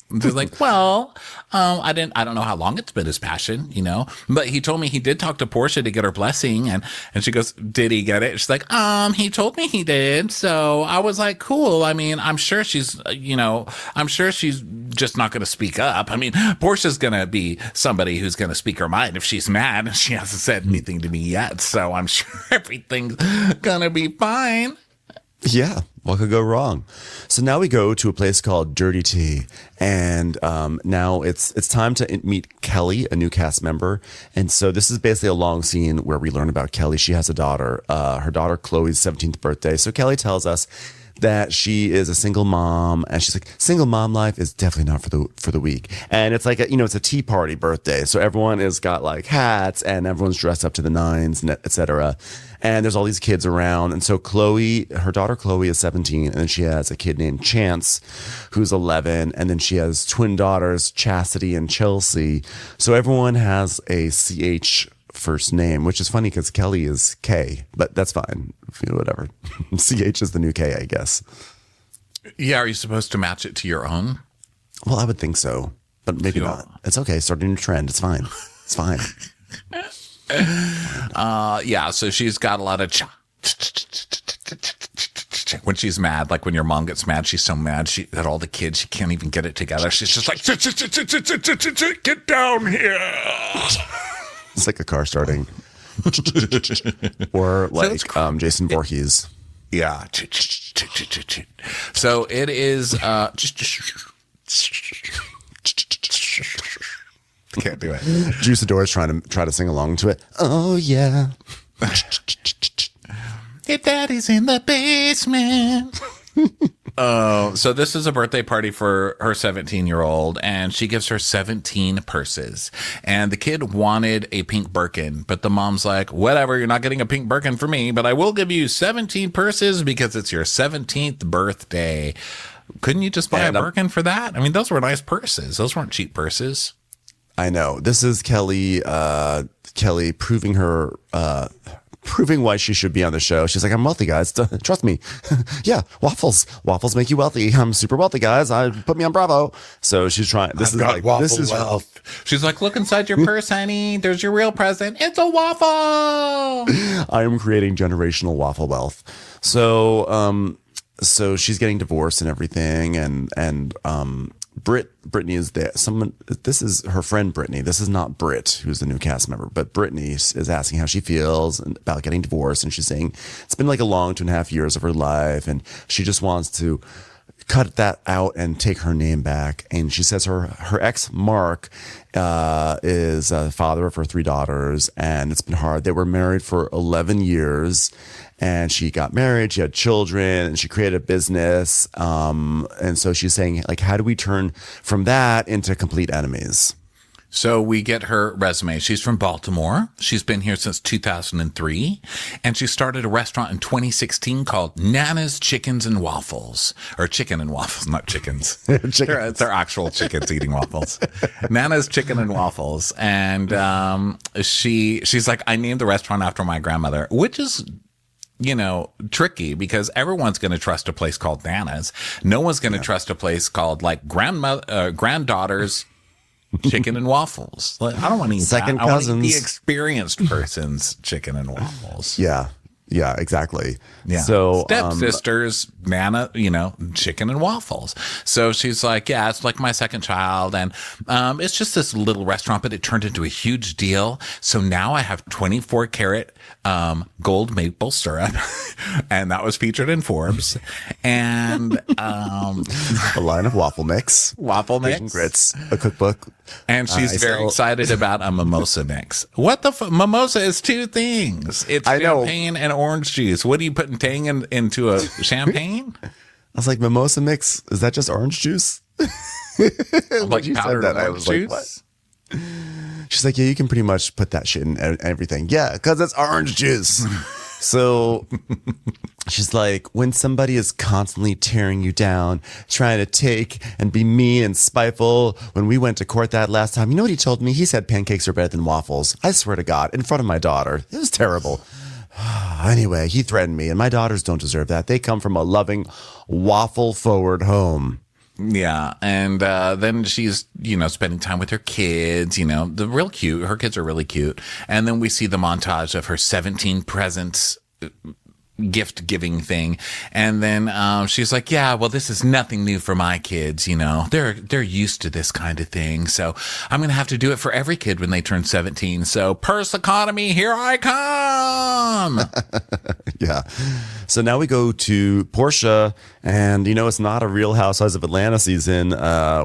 And she's like, well, I don't know how long it's been his passion, you know, but he told me he did talk to Porsha to get her blessing. And she goes, did he get it? She's like, he told me he did. So I was like, cool. I mean, I'm sure she's just not going to speak up. I mean, Portia's going to be somebody who's going to speak her mind if she's mad, and she hasn't said anything to me yet. So I'm sure everything's going to be fine. Yeah, what could go wrong? So now we go to a place called Dirty Tea, and now it's time to meet Kelly, a new cast member. And so this is basically a long scene where we learn about Kelly. She has a daughter. Her daughter Chloe's 17th birthday. So Kelly tells us that she is a single mom, and she's like, single mom life is definitely not for the weak. And it's like it's a tea party birthday, so everyone has got like hats and everyone's dressed up to the nines, etc. And there's all these kids around. And so Chloe, her daughter Chloe is 17, and then she has a kid named Chance who's 11, and then she has twin daughters Chastity and Chelsea. So everyone has a CH first name, which is funny because Kelly is K, but that's fine. Whatever. CH is the new K, I guess. Yeah, are you supposed to match it to your own? Well, I would think so, but maybe not. It's okay. Start a new trend. It's fine. It's fine. Yeah, so she's got a lot of when she's mad, like when your mom gets mad, she's so mad that all the kids, she can't even get it together. She's just like, get down here. It's like a car starting. Or like Jason Voorhees. Yeah. So it is can't do it. Juice Adore's trying to sing along to it. Oh yeah. If daddy's in the basement. So this is a birthday party for her 17-year-old, and she gives her 17 purses. And the kid wanted a pink Birkin, but the mom's like, whatever, you're not getting a pink Birkin for me, but I will give you 17 purses because it's your 17th birthday. Couldn't you just buy a Birkin for that? I mean, those were nice purses. Those weren't cheap purses. I know. This is Kelly proving her proving why she should be on the show. She's like, I'm wealthy, guys. Trust me. Yeah, waffles make you wealthy. I'm super wealthy, guys. Put me on Bravo. So she's trying. This is like waffle wealth. She's like, look inside your purse, honey. There's your real present. It's a waffle. I am creating generational waffle wealth. So she's getting divorced and everything, and Brittany is there. This is her friend Brittany. This is not Britt, who's the new cast member, but Brittany is asking how she feels about getting divorced, and she's saying it's been like a long 2.5 years of her life, and she just wants to cut that out and take her name back. And she says her ex Mark is a father of her 3 daughters, and it's been hard. They were married for 11 years. And she got married, she had children, and she created a business. And so she's saying, like, how do we turn from that into complete enemies? So we get her resume. She's from Baltimore. She's been here since 2003. And she started a restaurant in 2016 called Nana's Chickens and Waffles. Or Chicken and Waffles, not chickens. They're actual chickens eating waffles. Nana's Chicken and Waffles. And she's like, I named the restaurant after my grandmother, which is, tricky because everyone's going to trust a place called Nana's. No one's going to trust a place called like granddaughter's Chicken and Waffles. Like, I don't want to eat second that. cousins. I want to eat the experienced person's Chicken and Waffles. Yeah, exactly. Yeah. So stepsisters, Nana, Chicken and Waffles. So she's like, yeah, it's like my second child. And it's just this little restaurant, but it turned into a huge deal. So now I have 24 karat gold maple syrup. And that was featured in Forbes. And a line of waffle mix. Asian grits, a cookbook. And she's very excited about a mimosa mix. What the mimosa is 2 things. It's champagne and orange juice. What are you putting Tang into a champagne? I was like, mimosa mix? Is that just orange juice? Like you powdered said that, I orange was juice? like, what? She's like, yeah, you can pretty much put that shit in everything. Yeah, because it's orange juice. So she's like, when somebody is constantly tearing you down, trying to take and be mean and spiteful. When we went to court that last time, you know what he told me? He said pancakes are better than waffles. I swear to God, in front of my daughter. It was terrible. Anyway, he threatened me, and my daughters don't deserve that. They come from a loving, waffle-forward home. Yeah, and then she's, spending time with her kids, the real cute. Her kids are really cute. And then we see the montage of her 17 presents gift giving thing. And then she's like, yeah, well, this is nothing new for my kids. They're used to this kind of thing. So I'm going to have to do it for every kid when they turn 17. So purse economy, here I come. Yeah. So now we go to Porsha, and it's not a Real Housewives of Atlanta season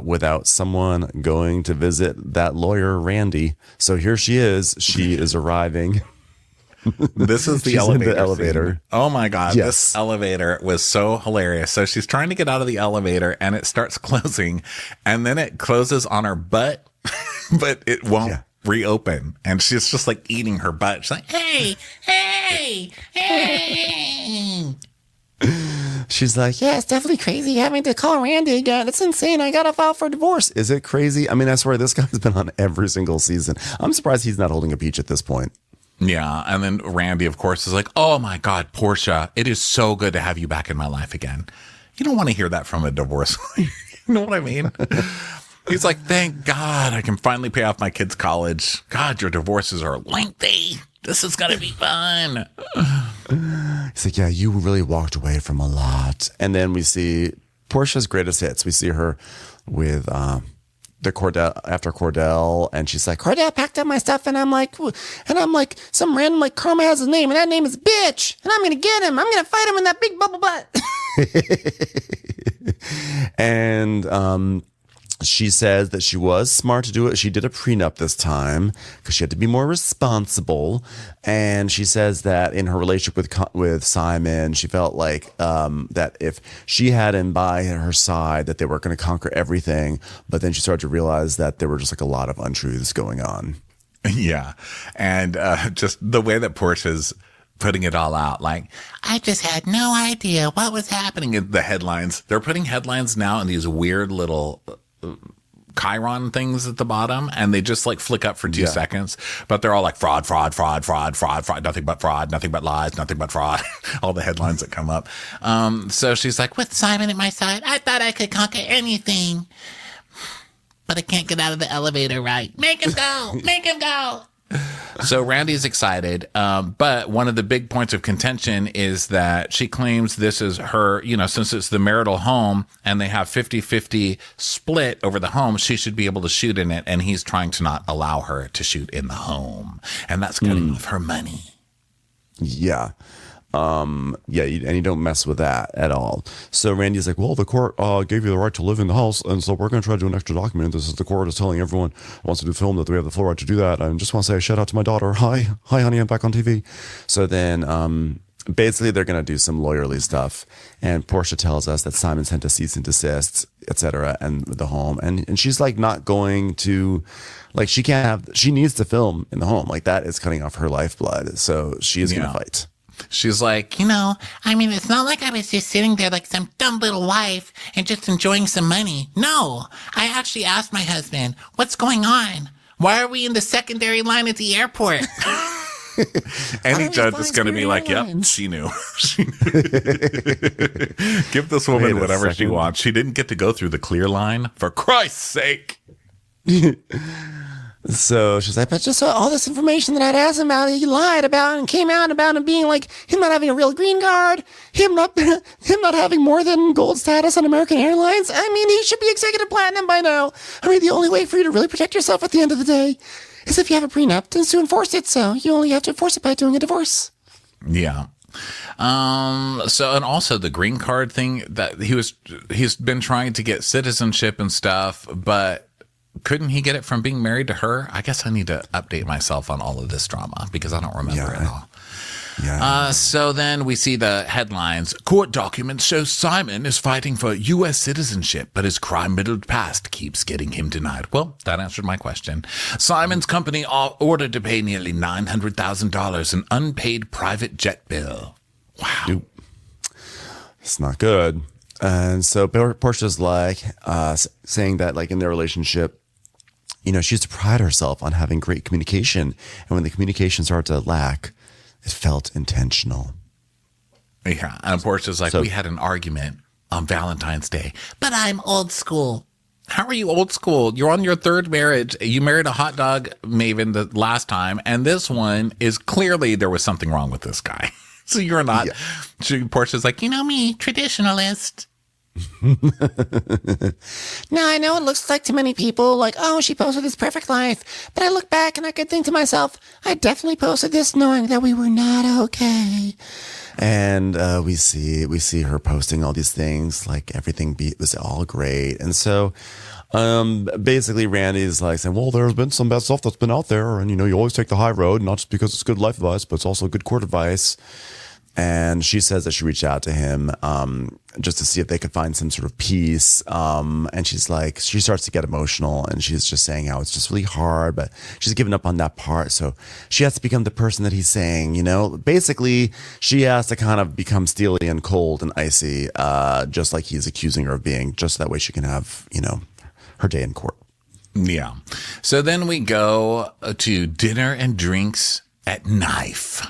without someone going to visit that lawyer, Randy. So here she is. She is arriving. This is the she's elevator. In the elevator. Scene. Oh my God. Yes. This elevator was so hilarious. So she's trying to get out of the elevator and it starts closing, and then it closes on her butt, but it won't reopen. And she's just like eating her butt. She's like, hey. She's like, yeah, it's definitely crazy having to call Randy again. It's insane. I got to file for divorce. Is it crazy? I mean, I swear this guy's been on every single season. I'm surprised he's not holding a peach at this point. Yeah. And then Randy, of course, is like, oh my God, Porsha, it is so good to have you back in my life again. You don't want to hear that from a divorce lawyer. You know what I mean? He's like, thank God I can finally pay off my kids' college. God, your divorces are lengthy. This is going to be fun. He's like, yeah, you really walked away from a lot. And then we see Porsha's greatest hits. We see her with the Cordell, and she's like, Cordell packed up my stuff, and I'm like, some random like Karma has his name, and that name is bitch, and I'm gonna get him. I'm gonna fight him in that big bubble butt. And she says that she was smart to do it. She did a prenup this time because she had to be more responsible. And she says that in her relationship with Simon, she felt like that if she had him by her side, that they were going to conquer everything. But then she started to realize that there were just like a lot of untruths going on. Yeah. And just the way that Portia's putting it all out, like, I just had no idea what was happening in the headlines. They're putting headlines now in these weird little Chiron things at the bottom, and they just like flick up for 2 seconds, but they're all like fraud, fraud, fraud, fraud, fraud, fraud, nothing but fraud, nothing but lies, nothing but fraud. All the headlines that come up. So she's like, with Simon at my side, I thought I could conquer anything, but I can't get out of the elevator right. Make him go, make him go. So Randy's excited, but one of the big points of contention is that she claims this is her, since it's the marital home and they have 50-50 split over the home, she should be able to shoot in it, and he's trying to not allow her to shoot in the home, and that's cutting off her money. Yeah. And you don't mess with that at all. So Randy's like, well, the court gave you the right to live in the house, and so we're going to try to do an extra document. This is the court is telling everyone who wants to do film that we have the full right to do that. I just want to say a shout out to my daughter. Hi, honey, I'm back on TV. So then basically they're going to do some lawyerly stuff, and Porsha tells us that Simon sent a cease and desist, etc., and the home, and she's like not going to, like, she needs to film in the home, like that is cutting off her lifeblood, so she is going to fight. She's like, it's not like I was just sitting there like some dumb little wife and just enjoying some money. No, I actually asked my husband, what's going on? Why are we in the secondary line at the airport? Any judge is going to be like, yep, she knew. Give this woman whatever she wants. She didn't get to go through the clear line, for Christ's sake. So she's like, but just all this information that I'd asked him about, he lied about and came out about him being like him not having a real green card, him not having more than gold status on American Airlines. I mean, he should be executive platinum by now. I mean, the only way for you to really protect yourself at the end of the day is if you have a prenup and to enforce it. So you only have to enforce it by doing a divorce. Yeah. So, and also the green card thing that he's been trying to get citizenship and stuff, but couldn't he get it from being married to her? I guess I need to update myself on all of this drama because I don't remember it all. Yeah. So then we see the headlines. Court documents show Simon is fighting for U.S. citizenship, but his crime-riddled past keeps getting him denied. Well, that answered my question. Simon's company ordered to pay nearly $900,000 in unpaid private jet bill. Wow. Dude, it's not good. And so Portia's like saying that, like, in their relationship, she used to pride herself on having great communication. And when the communication started to lack, it felt intentional. Yeah. And Portia's like, we had an argument on Valentine's Day, but I'm old school. How are you old school? You're on your third marriage. You married a hot dog maven the last time. And this one is clearly there was something wrong with this guy. So you're not. Yeah. Portia's like, me, traditionalist. Now, I know it looks like to many people like, oh, she posted this perfect life. But I look back and I could think to myself, I definitely posted this knowing that we were not okay. And we see her posting all these things, like everything was all great. And so basically Randy's like saying, well, there's been some bad stuff that's been out there. And, you always take the high road, not just because it's good life advice, but it's also good court advice. And she says that she reached out to him just to see if they could find some sort of peace. And she starts to get emotional, and she's just saying how it's just really hard, but she's given up on that part. So she has to become the person that he's saying, basically she has to kind of become steely and cold and icy, just like he's accusing her of being, just that way she can have, her day in court. Yeah. So then we go to dinner and drinks at Knife,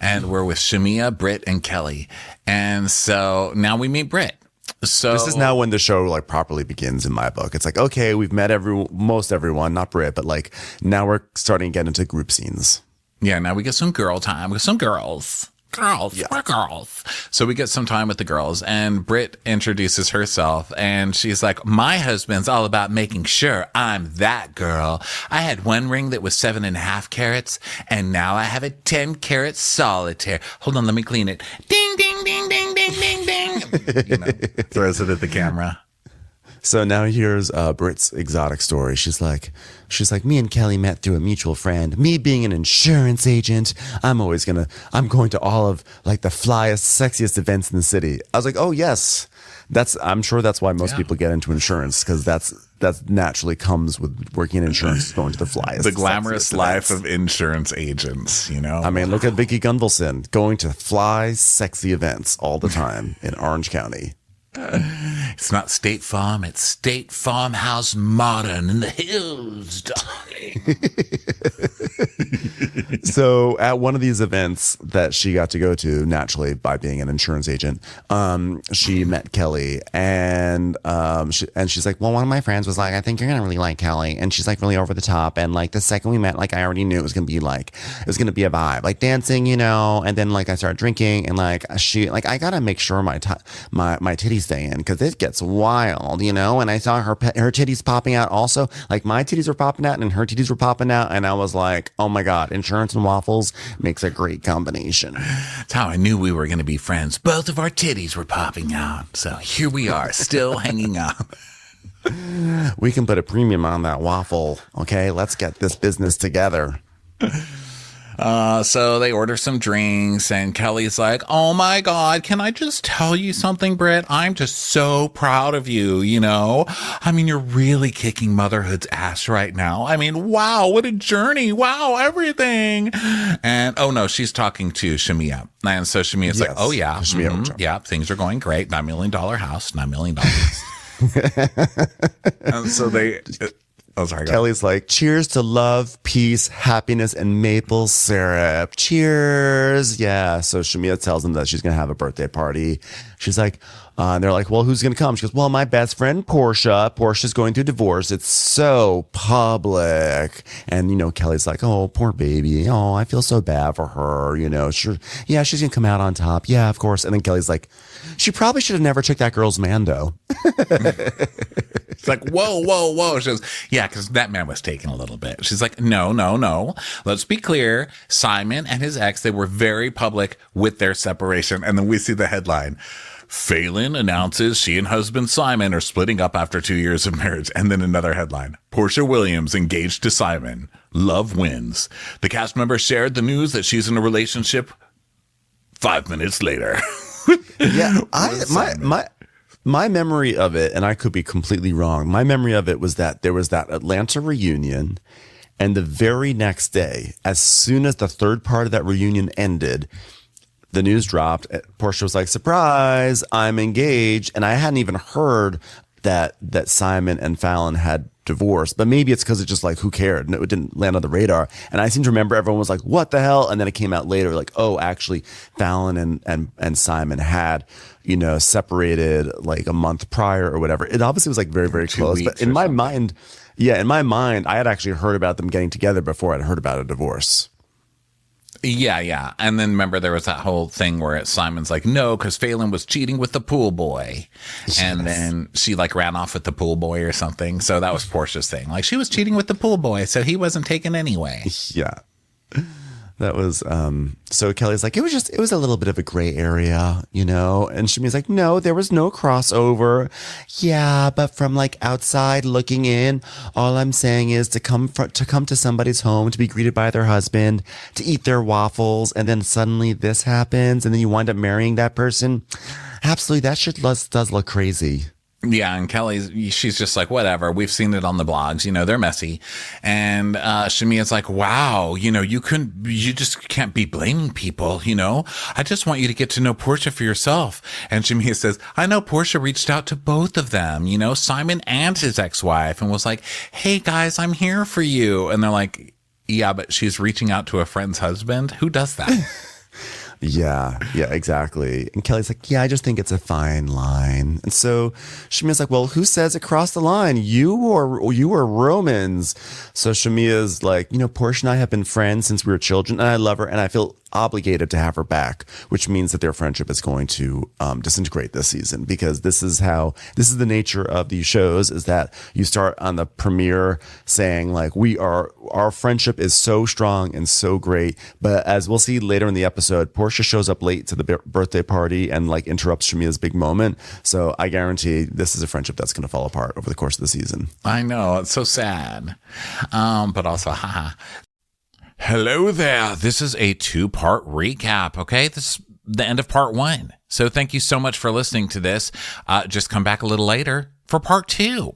and we're with Shamia, Britt, and Kelly. And so now we meet Britt. So this is now when the show like properly begins in my book. It's like, okay, we've met most everyone, not Britt, but like now we're starting to get into group scenes. Yeah, now we get some girl time with some girls. We're girls. So we get some time with the girls, and Britt introduces herself, and she's like, my husband's all about making sure I'm that girl. I had one ring that was 7.5 carats, and now I have a 10 carat solitaire. Hold on, let me clean it. Ding, ding, ding, ding, ding, ding, ding. Throws it at the camera. So now here's Britt's exotic story. She's like, me and Kelly met through a mutual friend. Me being an insurance agent, I'm going to all of like the flyest, sexiest events in the city. I was like, oh yes, I'm sure that's why most people get into insurance, because that naturally comes with working in insurance, going to the flyest, the glamorous life of insurance agents. I mean, look at Vicky Gunvalson going to fly, sexy events all the time in Orange County. It's not State Farm, it's State Farmhouse Modern in the hills, darling. So at one of these events that she got to go to, naturally by being an insurance agent, she met Kelly, and she's like, well, one of my friends was like, I think you're gonna really like Kelly, and she's like really over the top, and like the second we met, like I already knew it was gonna be a vibe, like dancing, and then like I started drinking, and like I gotta make sure my titties stay in because it gets wild, and I saw her titties popping out also, like my titties were popping out and her titties were popping out, and I was like, oh my god, insurance and waffles makes a great combination. That's how I knew we were going to be friends. Both of our titties were popping out, so here we are, still hanging out. We can put a premium on that waffle. Okay, let's get this business together. So they order some drinks, and Kelly's like, oh my God, can I just tell you something, Britt? I'm just so proud of you, I mean, you're really kicking motherhood's ass right now. I mean, wow, what a journey. Wow, everything. And, oh no, she's talking to Shamia. And so Shamia's like, oh yeah, yeah, things are going great. $9 million house, $9 million. And so they... Oh, sorry. Kelly's like, cheers to love, peace, happiness, and maple syrup. Cheers. Yeah. So Shamia tells them that she's going to have a birthday party. She's like, and they're like, well, who's going to come? She goes, well, my best friend, Porsha. Porsha's going through divorce. It's so public. And, Kelly's like, oh, poor baby. Oh, I feel so bad for her. Sure. Yeah, she's going to come out on top. Yeah, of course. And then Kelly's like, she probably should have never took that girl's man, though. It's like, whoa. She goes, yeah, because that man was taken a little bit. She's like, no. Let's be clear. Simon and his ex, they were very public with their separation. And then we see the headline. Phelan announces she and husband Simon are splitting up after 2 years of marriage. And then another headline. Porsha Williams engaged to Simon. Love wins. The cast member shared the news that she's in a relationship 5 minutes later. Yeah, my memory of it, and I could be completely wrong, my memory of it was that there was that Atlanta reunion, and the very next day, as soon as the third part of that reunion ended, the news dropped. Porsha was like, surprise, I'm engaged. And I hadn't even heard that Simon and Fallon had divorced, but maybe it's because it's just like, who cared? And it didn't land on the radar. And I seem to remember everyone was like, what the hell? And then it came out later, like, oh, actually Fallon and Simon had, separated like a month prior or whatever. It obviously was like very, very close. But in my mind, I had actually heard about them getting together before I'd heard about a divorce. Yeah. And then remember there was that whole thing where Simon's like, no, because Phelan was cheating with the pool boy. Yes. And then she like ran off with the pool boy or something. So that was Porsha's thing. Like she was cheating with the pool boy. So he wasn't taken anyway. Yeah. That was, so Kelly's like, it was a little bit of a gray area, And Shami's like, no, there was no crossover. Yeah, but from like outside looking in, all I'm saying is to come to somebody's home, to be greeted by their husband, to eat their waffles, and then suddenly this happens, and then you wind up marrying that person. Absolutely, that shit does look crazy. Yeah, and she's just like, whatever. We've seen it on the blogs, they're messy. And Shamia's like, wow, you just can't be blaming people, I just want you to get to know Porsha for yourself. And Shamia says, I know Porsha reached out to both of them, Simon and his ex-wife, and was like, hey guys, I'm here for you. And they're like, yeah, but she's reaching out to a friend's husband. Who does that? Yeah, exactly. And Kelly's like, yeah, I just think it's a fine line. And so Shamia's like, well, who says it crossed the line? You or Romans? So Shamia's like, Porsha and I have been friends since we were children, and I love her, and I feel obligated to have her back, which means that their friendship is going to disintegrate this season, because this is the nature of these shows, is that you start on the premiere saying like, our friendship is so strong and so great, but as we'll see later in the episode, Porsha shows up late to the birthday party and like interrupts Shamia's big moment. So I guarantee this is a friendship that's going to fall apart over the course of the season. I know, it's so sad, but also haha. Hello there. This is a 2-part recap. Okay. This is the end of part 1. So thank you so much for listening to this. Just come back a little later for part 2.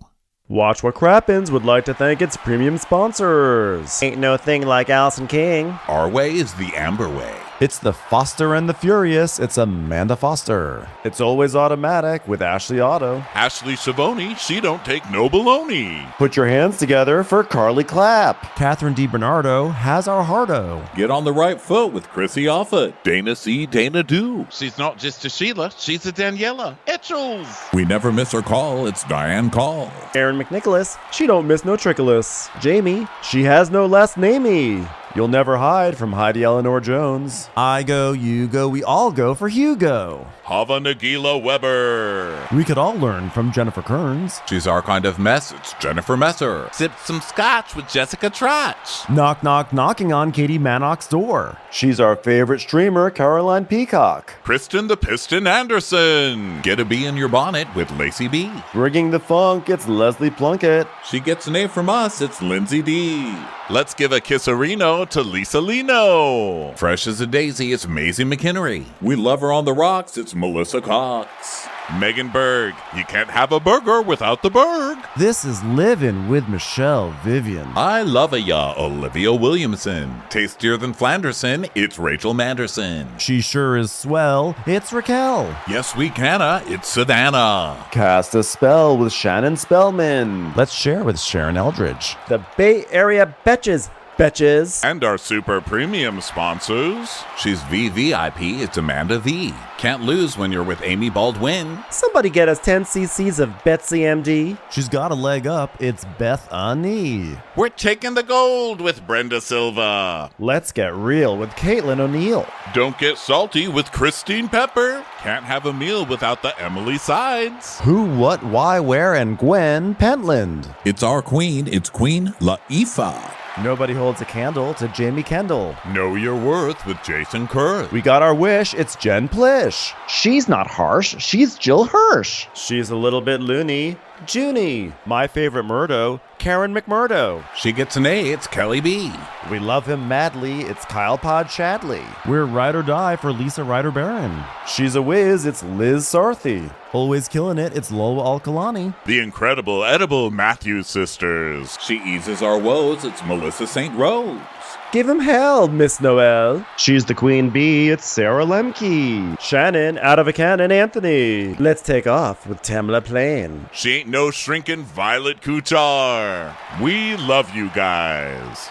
Watch What Crappens would like to thank its premium sponsors. Ain't no thing like Allison King. Our way is the Amber way. It's the Foster and the Furious. It's Amanda Foster. It's always automatic with Ashley Auto. Ashley Savoni, she don't take no baloney. Put your hands together for Carly Clapp. Catherine DiBernardo has our hardo. Get on the right foot with Chrissy Offutt. Dana C. Dana Do. She's not just a Sheila, she's a Daniela. Etchels. We never miss her call. It's Diane Call. Erin McNicholas, she don't miss no trickolas. Jamie, she has no last namey. You'll never hide from Heidi Eleanor Jones. I go, you go, we all go for Hugo. Hava Nagila Weber. We could all learn from Jennifer Kearns. She's our kind of mess. It's Jennifer Messer. Sip some scotch with Jessica Trotch. Knock, knock, knocking on Katie Mannock's door. She's our favorite streamer, Caroline Peacock. Kristen the Piston Anderson. Get a bee in your bonnet with Lacey B. Bringing the funk, it's Leslie Plunkett. She gets an A from us. It's Lindsay D. Let's give a kisserino to Lisa Lino. Fresh as a daisy, it's Maisie McHenry. We love her on the rocks. It's Melissa Cox. Megan Berg. You can't have a burger without the Berg. This is Livin' with Michelle Vivian. I love a ya, Olivia Williamson. Tastier than Flanderson, it's Rachel Manderson. She sure is swell. It's Raquel. Yes, we canna, it's Savannah. Cast a spell with Shannon Spellman. Let's share with Sharon Eldridge. The Bay Area Betches. Betches. And our super premium sponsors. She's VVIP, it's Amanda V. Can't lose when you're with Amy Baldwin. Somebody get us 10 cc's of Betsy MD. She's got a leg up. It's Beth Ani. We're taking the gold with Brenda Silva. Let's get real with Caitlin O'Neill. Don't get salty with Christine Pepper. Can't have a meal without the Emily Sides. Who, what, why, where, and Gwen Pentland. It's our queen. It's Queen Laifah. Nobody holds a candle to Jamie Kendall. Know your worth with Jason Kurth. We got our wish. It's Jen Plish. She's not harsh. She's Jill Hirsch. She's a little bit loony. Junie. My favorite Murdo, Karen McMurdo. She gets an A, it's Kelly B. We love him madly. It's Kyle Pod Shadley. We're ride or die for Lisa Ryder Barron. She's a whiz. It's Liz Sarthy. Always killing it. It's Lola Alkalani. The incredible edible Matthews sisters. She eases our woes, it's Melissa St. Rose. Give him hell, Miss Noel. She's the queen bee. It's Sarah Lemke. Shannon, out of a cannon, Anthony. Let's take off with Tamla Plain. She ain't no shrinking Violet Kuchar. We love you guys.